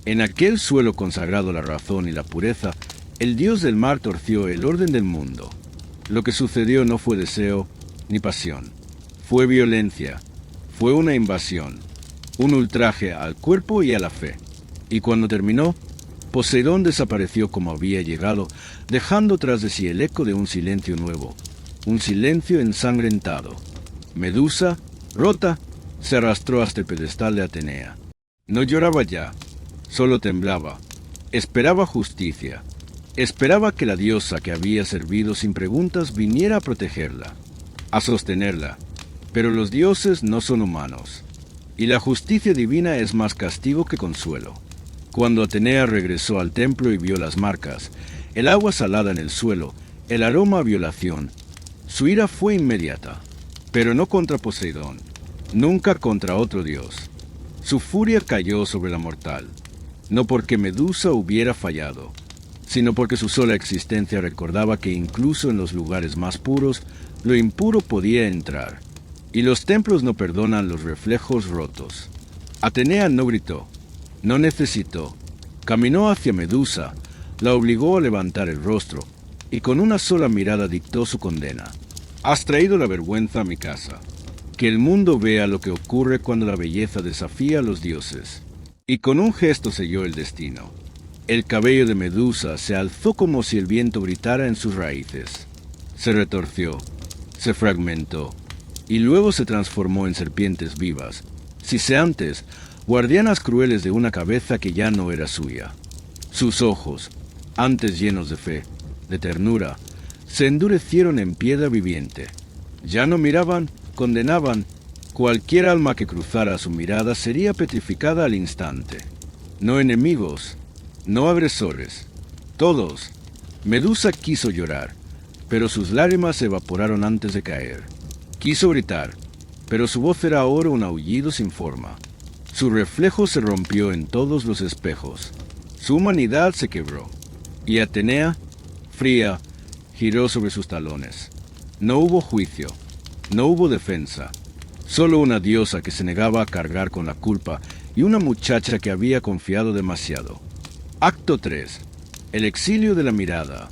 En aquel suelo consagrado a la razón y la pureza, el dios del mar torció el orden del mundo. Lo que sucedió no fue deseo ni pasión. Fue violencia. Fue una invasión. Un ultraje al cuerpo y a la fe. Y cuando terminó, Poseidón desapareció como había llegado, dejando tras de sí el eco de un silencio nuevo. Un silencio ensangrentado. Medusa, rota, se arrastró hasta el pedestal de Atenea. No lloraba ya, solo temblaba. Esperaba justicia. Esperaba que la diosa que había servido sin preguntas viniera a protegerla, a sostenerla. Pero los dioses no son humanos, y la justicia divina es más castigo que consuelo. Cuando Atenea regresó al templo y vio las marcas, el agua salada en el suelo, el aroma a violación, su ira fue inmediata, pero no contra Poseidón, nunca contra otro dios. Su furia cayó sobre la mortal, no porque Medusa hubiera fallado, sino porque su sola existencia recordaba que incluso en los lugares más puros, lo impuro podía entrar, y los templos no perdonan los reflejos rotos. Atenea no gritó, no necesitó, caminó hacia Medusa, la obligó a levantar el rostro, y con una sola mirada dictó su condena. Has traído la vergüenza a mi casa. Que el mundo vea lo que ocurre cuando la belleza desafía a los dioses. Y con un gesto selló el destino. El cabello de Medusa se alzó como si el viento gritara en sus raíces. Se retorció, se fragmentó, y luego se transformó en serpientes vivas, siseantes, guardianas crueles de una cabeza que ya no era suya. Sus ojos, antes llenos de fe, de ternura, se endurecieron en piedra viviente. Ya no miraban, condenaban. Cualquier alma que cruzara su mirada sería petrificada al instante. No enemigos, no agresores, todos. Medusa quiso llorar, pero sus lágrimas se evaporaron antes de caer. Quiso gritar, pero su voz era ahora un aullido sin forma. Su reflejo se rompió en todos los espejos. Su humanidad se quebró. Y Atenea, fría, giró sobre sus talones. No hubo juicio, no hubo defensa. Solo una diosa que se negaba a cargar con la culpa y una muchacha que había confiado demasiado. Acto 3. El exilio de la mirada.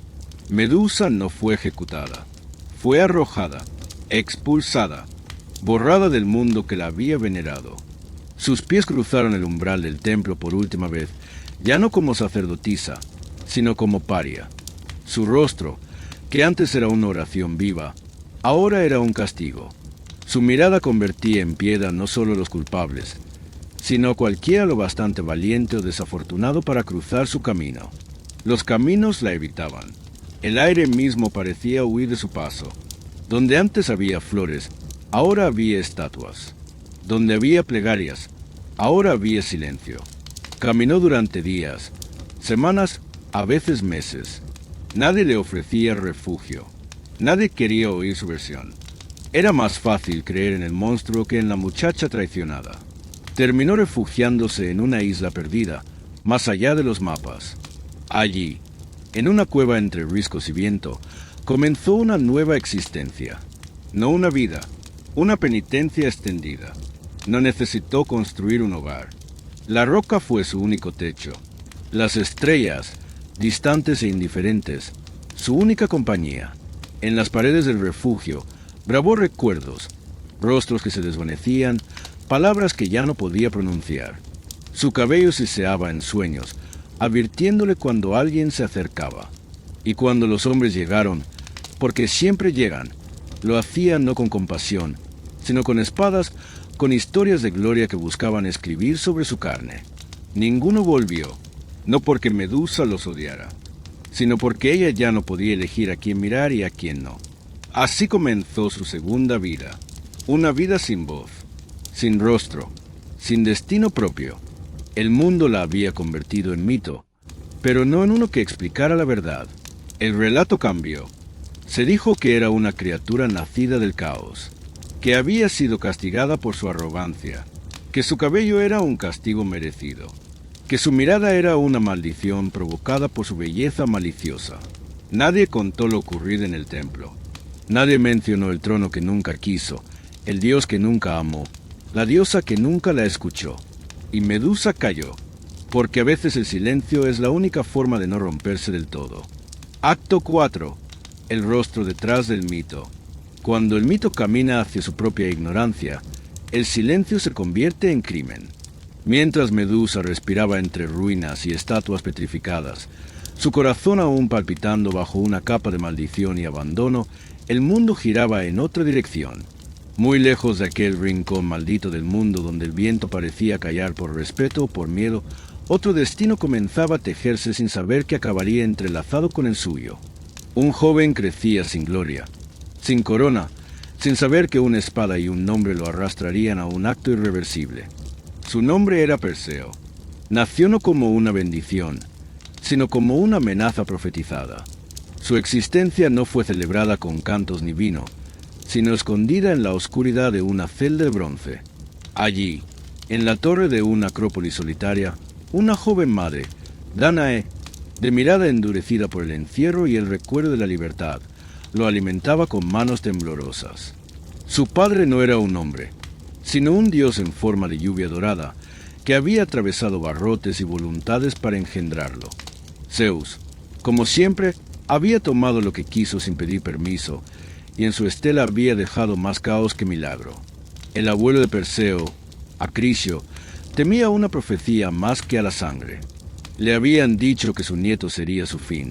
Medusa no fue ejecutada. Fue arrojada, expulsada, borrada del mundo que la había venerado. Sus pies cruzaron el umbral del templo por última vez, ya no como sacerdotisa, sino como paria. Su rostro, que antes era una oración viva, ahora era un castigo. Su mirada convertía en piedra no solo a los culpables, sino a cualquiera lo bastante valiente o desafortunado para cruzar su camino. Los caminos la evitaban. El aire mismo parecía huir de su paso. Donde antes había flores, ahora había estatuas. Donde había plegarias, ahora había silencio. Caminó durante días, semanas, a veces meses. Nadie le ofrecía refugio. Nadie quería oír su versión. Era más fácil creer en el monstruo que en la muchacha traicionada. Terminó refugiándose en una isla perdida, más allá de los mapas. Allí, en una cueva entre riscos y viento, comenzó una nueva existencia. No una vida, una penitencia extendida. No necesitó construir un hogar. La roca fue su único techo. Las estrellas, distantes e indiferentes, su única compañía. En las paredes del refugio, grabó recuerdos, rostros que se desvanecían, palabras que ya no podía pronunciar. Su cabello siseaba en sueños, advirtiéndole cuando alguien se acercaba. Y cuando los hombres llegaron, porque siempre llegan, lo hacían no con compasión, sino con espadas, con historias de gloria que buscaban escribir sobre su carne. Ninguno volvió, no porque Medusa los odiara, sino porque ella ya no podía elegir a quién mirar y a quién no. Así comenzó su segunda vida, una vida sin voz, sin rostro, sin destino propio. El mundo la había convertido en mito, pero no en uno que explicara la verdad. El relato cambió. Se dijo que era una criatura nacida del caos, que había sido castigada por su arrogancia, que su cabello era un castigo merecido, que su mirada era una maldición provocada por su belleza maliciosa. Nadie contó lo ocurrido en el templo. Nadie mencionó el trono que nunca quiso, el dios que nunca amó, la diosa que nunca la escuchó. Y Medusa calló, porque a veces el silencio es la única forma de no romperse del todo. Acto 4. El rostro detrás del mito. Cuando el mito camina hacia su propia ignorancia, el silencio se convierte en crimen. Mientras Medusa respiraba entre ruinas y estatuas petrificadas, su corazón aún palpitando bajo una capa de maldición y abandono, el mundo giraba en otra dirección. Muy lejos de aquel rincón maldito del mundo donde el viento parecía callar por respeto o por miedo, otro destino comenzaba a tejerse sin saber que acabaría entrelazado con el suyo. Un joven crecía sin gloria, sin corona, sin saber que una espada y un nombre lo arrastrarían a un acto irreversible. Su nombre era Perseo. Nació no como una bendición, sino como una amenaza profetizada. Su existencia no fue celebrada con cantos ni vino, sino escondida en la oscuridad de una celda de bronce. Allí, en la torre de una acrópolis solitaria, una joven madre, Danae, de mirada endurecida por el encierro y el recuerdo de la libertad, lo alimentaba con manos temblorosas. Su padre no era un hombre, sino un dios en forma de lluvia dorada, que había atravesado barrotes y voluntades para engendrarlo. Zeus, como siempre, había tomado lo que quiso sin pedir permiso, y en su estela había dejado más caos que milagro. El abuelo de Perseo, Acrisio, temía una profecía más que a la sangre. Le habían dicho que su nieto sería su fin,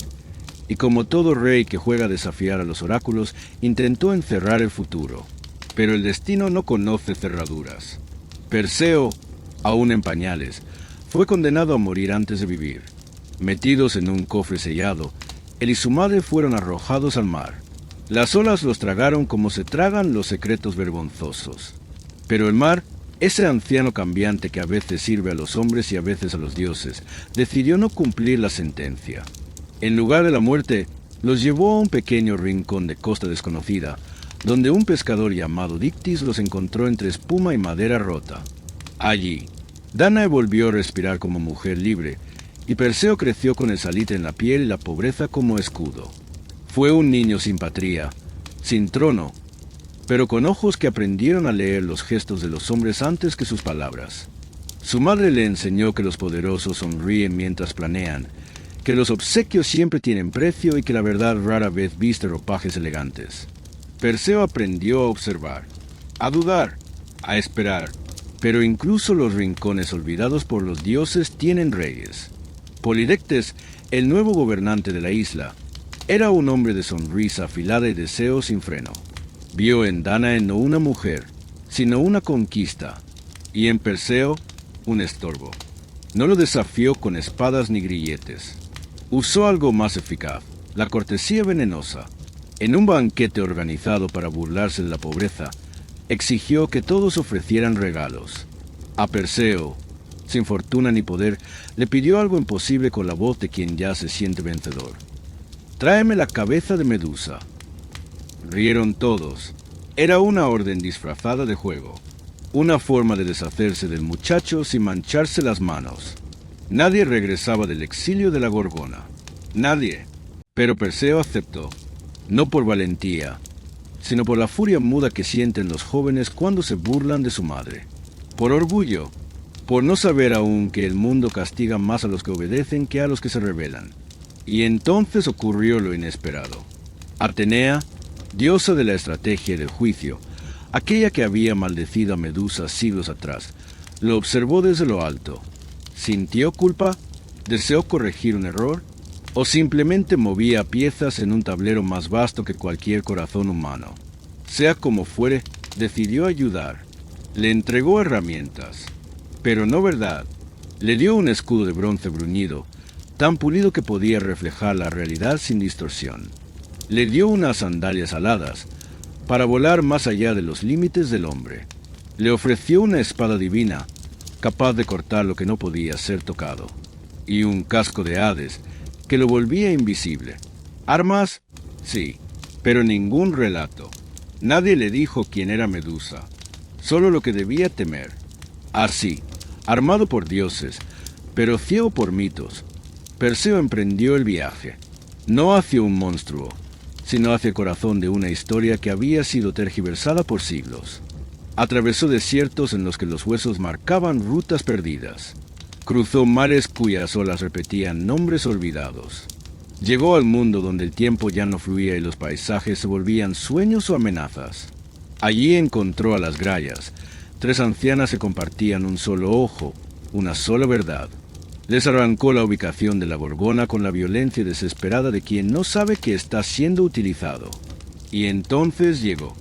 y como todo rey que juega a desafiar a los oráculos, intentó encerrar el futuro. Pero el destino no conoce cerraduras. Perseo, aún en pañales, fue condenado a morir antes de vivir. Metidos en un cofre sellado, él y su madre fueron arrojados al mar. Las olas los tragaron como se tragan los secretos vergonzosos. Pero el mar, ese anciano cambiante que a veces sirve a los hombres y a veces a los dioses, decidió no cumplir la sentencia. En lugar de la muerte, los llevó a un pequeño rincón de costa desconocida, donde un pescador llamado Dictys los encontró entre espuma y madera rota. Allí, Danae volvió a respirar como mujer libre, y Perseo creció con el salitre en la piel y la pobreza como escudo. Fue un niño sin patria, sin trono, pero con ojos que aprendieron a leer los gestos de los hombres antes que sus palabras. Su madre le enseñó que los poderosos sonríen mientras planean, que los obsequios siempre tienen precio y que la verdad rara vez viste ropajes elegantes. Perseo aprendió a observar, a dudar, a esperar, pero incluso los rincones olvidados por los dioses tienen reyes. Polidectes, el nuevo gobernante de la isla, era un hombre de sonrisa afilada y deseo sin freno. Vio en Danae no una mujer, sino una conquista, y en Perseo un estorbo. No lo desafió con espadas ni grilletes. Usó algo más eficaz, la cortesía venenosa. En un banquete organizado para burlarse de la pobreza, exigió que todos ofrecieran regalos. A Perseo, sin fortuna ni poder, le pidió algo imposible con la voz de quien ya se siente vencedor. «Tráeme la cabeza de Medusa». Rieron todos. Era una orden disfrazada de juego, una forma de deshacerse del muchacho sin mancharse las manos. Nadie regresaba del exilio de la Gorgona. Nadie. Pero Perseo aceptó, no por valentía, sino por la furia muda que sienten los jóvenes cuando se burlan de su madre. Por orgullo, por no saber aún que el mundo castiga más a los que obedecen que a los que se rebelan. Y entonces ocurrió lo inesperado. Atenea, diosa de la estrategia y del juicio, aquella que había maldecido a Medusa siglos atrás, lo observó desde lo alto. ¿Sintió culpa? ¿Deseó corregir un error? ¿O simplemente movía piezas en un tablero más vasto que cualquier corazón humano? Sea como fuere, decidió ayudar. Le entregó herramientas. Pero no verdad. Le dio un escudo de bronce bruñido, tan pulido que podía reflejar la realidad sin distorsión. Le dio unas sandalias aladas, para volar más allá de los límites del hombre. Le ofreció una espada divina, capaz de cortar lo que no podía ser tocado, y un casco de Hades, que lo volvía invisible. ¿Armas? Sí, pero ningún relato. Nadie le dijo quién era Medusa, solo lo que debía temer. Así, armado por dioses, pero ciego por mitos, Perseo emprendió el viaje, no hacia un monstruo, sino hacia el corazón de una historia que había sido tergiversada por siglos. Atravesó desiertos en los que los huesos marcaban rutas perdidas. Cruzó mares cuyas olas repetían nombres olvidados. Llegó al mundo donde el tiempo ya no fluía y los paisajes se volvían sueños o amenazas. Allí encontró a las Grayas. 3 ancianas que compartían un solo ojo, una sola verdad. Les arrancó la ubicación de la Gorgona con la violencia desesperada de quien no sabe que está siendo utilizado. Y entonces llegó.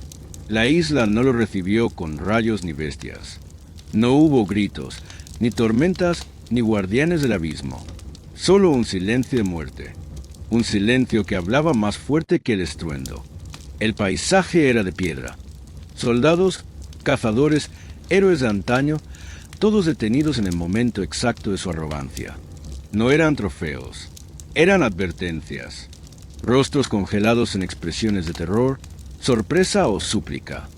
La isla no lo recibió con rayos ni bestias. No hubo gritos, ni tormentas, ni guardianes del abismo. Solo un silencio de muerte. Un silencio que hablaba más fuerte que el estruendo. El paisaje era de piedra. Soldados, cazadores, héroes de antaño, todos detenidos en el momento exacto de su arrogancia. No eran trofeos, eran advertencias. Rostros congelados en expresiones de terror, sorpresa o súplica.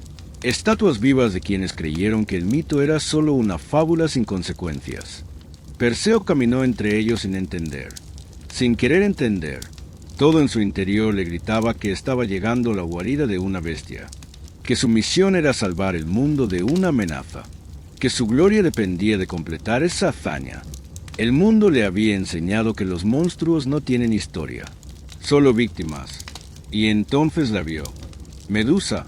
Estatuas vivas de quienes creyeron que el mito era solo una fábula sin consecuencias. Perseo caminó entre ellos sin entender, sin querer entender. Todo en su interior le gritaba que estaba llegando a la guarida de una bestia, que su misión era salvar el mundo de una amenaza, que su gloria dependía de completar esa hazaña. El mundo le había enseñado que los monstruos no tienen historia, solo víctimas, y entonces la vio. Medusa,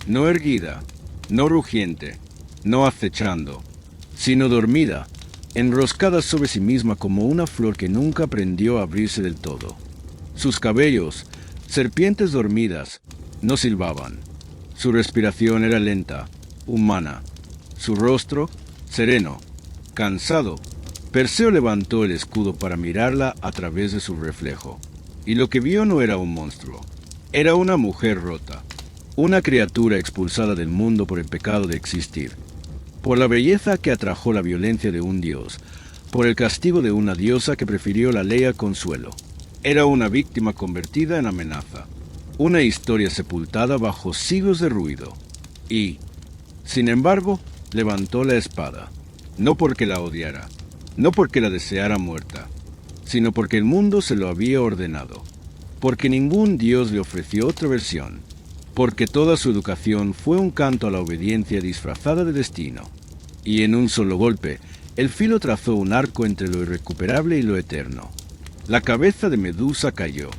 no erguida, no rugiente, no acechando, sino dormida, enroscada sobre sí misma como una flor que nunca aprendió a abrirse del todo. Sus cabellos, serpientes dormidas, no silbaban. Su respiración era lenta, humana. Su rostro, sereno, cansado. Perseo levantó el escudo para mirarla a través de su reflejo. Y lo que vio no era un monstruo. Era una mujer rota. Una criatura expulsada del mundo por el pecado de existir. Por la belleza que atrajo la violencia de un dios. Por el castigo de una diosa que prefirió la ley al consuelo. Era una víctima convertida en amenaza. Una historia sepultada bajo siglos de ruido. Y, sin embargo, levantó la espada. No porque la odiara, no porque la deseara muerta, sino porque el mundo se lo había ordenado. Porque ningún dios le ofreció otra versión. Porque toda su educación fue un canto a la obediencia disfrazada de destino. Y en un solo golpe, el filo trazó un arco entre lo irrecuperable y lo eterno. La cabeza de Medusa cayó.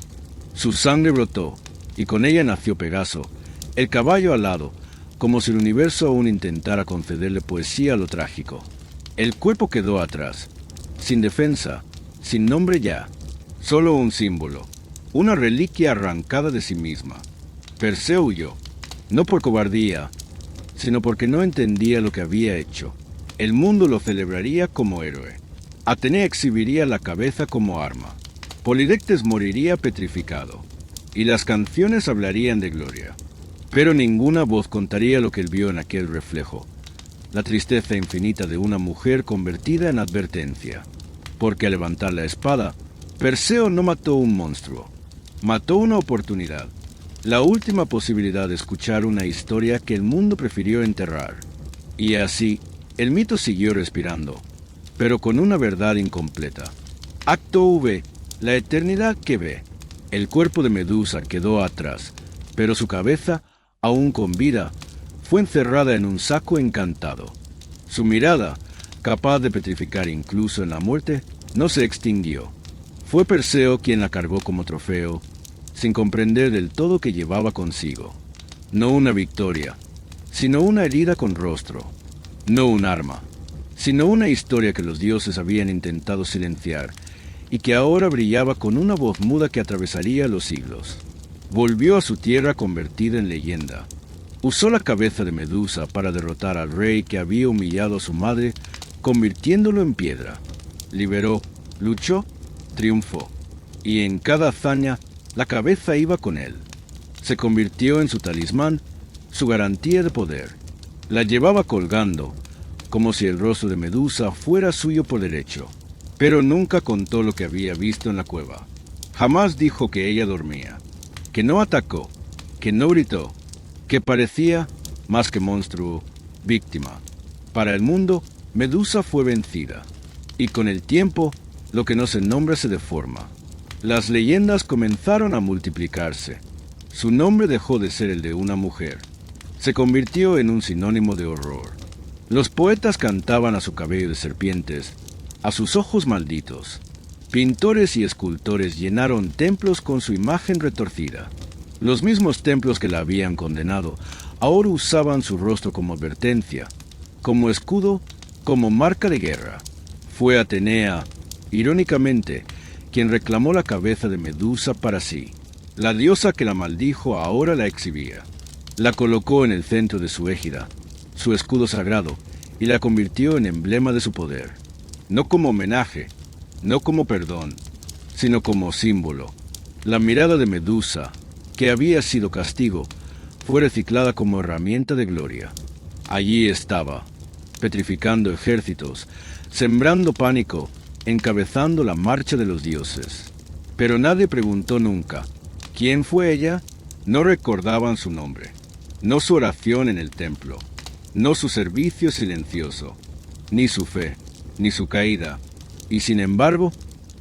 Su sangre brotó, y con ella nació Pegaso, el caballo alado, como si el universo aún intentara concederle poesía a lo trágico. El cuerpo quedó atrás, sin defensa, sin nombre ya, solo un símbolo, una reliquia arrancada de sí misma. Perseo huyó, no por cobardía, sino porque no entendía lo que había hecho. El mundo lo celebraría como héroe. Atenea exhibiría la cabeza como arma. Polidectes moriría petrificado, y las canciones hablarían de gloria. Pero ninguna voz contaría lo que él vio en aquel reflejo, la tristeza infinita de una mujer convertida en advertencia. Porque al levantar la espada, Perseo no mató un monstruo, mató una oportunidad, la última posibilidad de escuchar una historia que el mundo prefirió enterrar. Y así, el mito siguió respirando, pero con una verdad incompleta. Acto V, la eternidad que ve. El cuerpo de Medusa quedó atrás, pero su cabeza, aún con vida, fue encerrada en un saco encantado. Su mirada, capaz de petrificar incluso en la muerte, no se extinguió. Fue Perseo quien la cargó como trofeo, sin comprender del todo que llevaba consigo. No una victoria, sino una herida con rostro. No un arma, sino una historia que los dioses habían intentado silenciar y que ahora brillaba con una voz muda que atravesaría los siglos. Volvió a su tierra convertida en leyenda. Usó la cabeza de Medusa para derrotar al rey que había humillado a su madre, convirtiéndolo en piedra. Liberó, luchó, triunfó, y en cada hazaña la cabeza iba con él. Se convirtió en su talismán, su garantía de poder. La llevaba colgando, como si el rostro de Medusa fuera suyo por derecho. Pero nunca contó lo que había visto en la cueva. Jamás dijo que ella dormía, que no atacó, que no gritó, que parecía, más que monstruo, víctima. Para el mundo, Medusa fue vencida, y con el tiempo, lo que no se nombra se deforma. Las leyendas comenzaron a multiplicarse. Su nombre dejó de ser el de una mujer. Se convirtió en un sinónimo de horror. Los poetas cantaban a su cabello de serpientes, a sus ojos malditos. Pintores y escultores llenaron templos con su imagen retorcida. Los mismos templos que la habían condenado ahora usaban su rostro como advertencia, como escudo, como marca de guerra. Fue Atenea, irónicamente, quien reclamó la cabeza de Medusa para sí. La diosa que la maldijo ahora la exhibía. La colocó en el centro de su égida, su escudo sagrado, y la convirtió en emblema de su poder. No como homenaje, no como perdón, sino como símbolo. La mirada de Medusa, que había sido castigo, fue reciclada como herramienta de gloria. Allí estaba, petrificando ejércitos, sembrando pánico, encabezando la marcha de los dioses. Pero nadie preguntó nunca, ¿quién fue ella? No recordaban su nombre, no su oración en el templo, no su servicio silencioso, ni su fe, ni su caída, y sin embargo,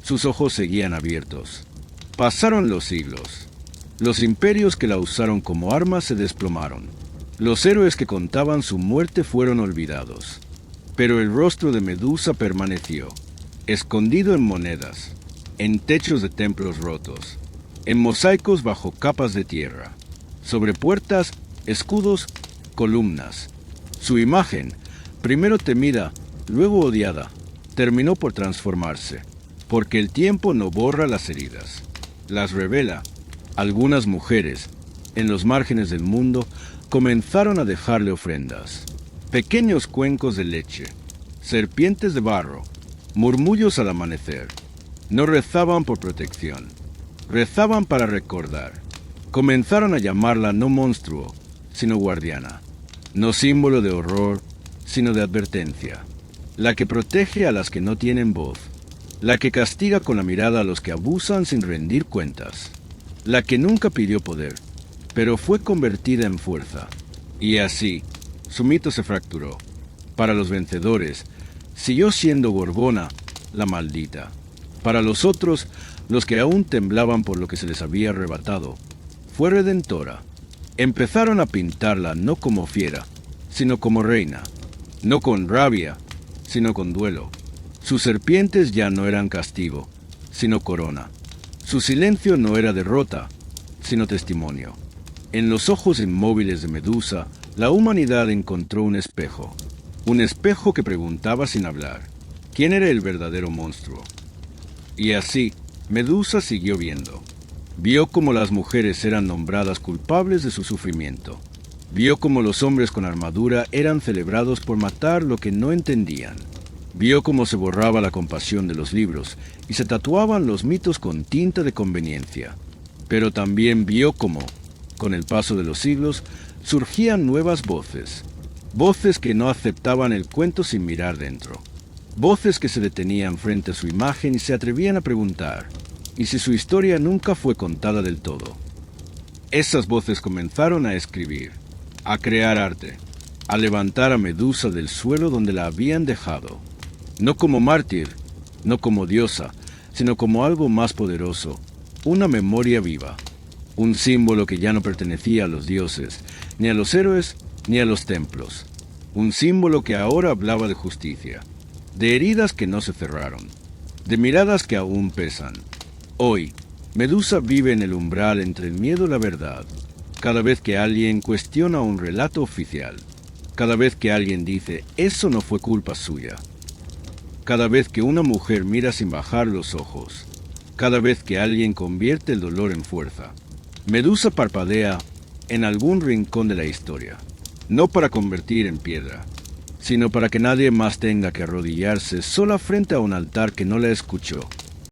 sus ojos seguían abiertos. Pasaron los siglos. Los imperios que la usaron como arma se desplomaron. Los héroes que contaban su muerte fueron olvidados. Pero el rostro de Medusa permaneció, escondido en monedas, en techos de templos rotos, en mosaicos bajo capas de tierra, sobre puertas, escudos, columnas. Su imagen, primero temida, luego odiada, terminó por transformarse, porque el tiempo no borra las heridas, las revela. Algunas mujeres, en los márgenes del mundo, comenzaron a dejarle ofrendas. Pequeños cuencos de leche, serpientes de barro, murmullos al amanecer. No rezaban por protección, rezaban para recordar. Comenzaron a llamarla no monstruo, sino guardiana, no símbolo de horror, sino de advertencia. La que protege a las que no tienen voz, la que castiga con la mirada a los que abusan sin rendir cuentas, la que nunca pidió poder, pero fue convertida en fuerza. Y así, su mito se fracturó. Para los vencedores, siguió siendo Gorgona, la maldita. Para los otros, los que aún temblaban por lo que se les había arrebatado, fue redentora. Empezaron a pintarla no como fiera, sino como reina, no con rabia, sino con duelo. Sus serpientes ya no eran castigo, sino corona. Su silencio no era derrota, sino testimonio. En los ojos inmóviles de Medusa, la humanidad encontró un espejo que preguntaba sin hablar, ¿quién era el verdadero monstruo? Y así, Medusa siguió viendo. Vio cómo las mujeres eran nombradas culpables de su sufrimiento. Vio cómo los hombres con armadura eran celebrados por matar lo que no entendían. Vio cómo se borraba la compasión de los libros y se tatuaban los mitos con tinta de conveniencia. Pero también vio cómo, con el paso de los siglos, surgían nuevas voces. Voces que no aceptaban el cuento sin mirar dentro. Voces que se detenían frente a su imagen y se atrevían a preguntar, ¿y si su historia nunca fue contada del todo? Esas voces comenzaron a escribir, a crear arte, a levantar a Medusa del suelo donde la habían dejado. No como mártir, no como diosa, sino como algo más poderoso, una memoria viva, un símbolo que ya no pertenecía a los dioses, ni a los héroes, ni a los templos. Un símbolo que ahora hablaba de justicia, de heridas que no se cerraron, de miradas que aún pesan. Hoy, Medusa vive en el umbral entre el miedo y la verdad, cada vez que alguien cuestiona un relato oficial, Cada vez que alguien dice, eso no fue culpa suya. Cada vez que una mujer mira sin bajar los ojos. Cada vez que alguien convierte el dolor en fuerza. Medusa parpadea en algún rincón de la historia. No para convertir en piedra, sino para que nadie más tenga que arrodillarse sola frente a un altar que no la escuchó.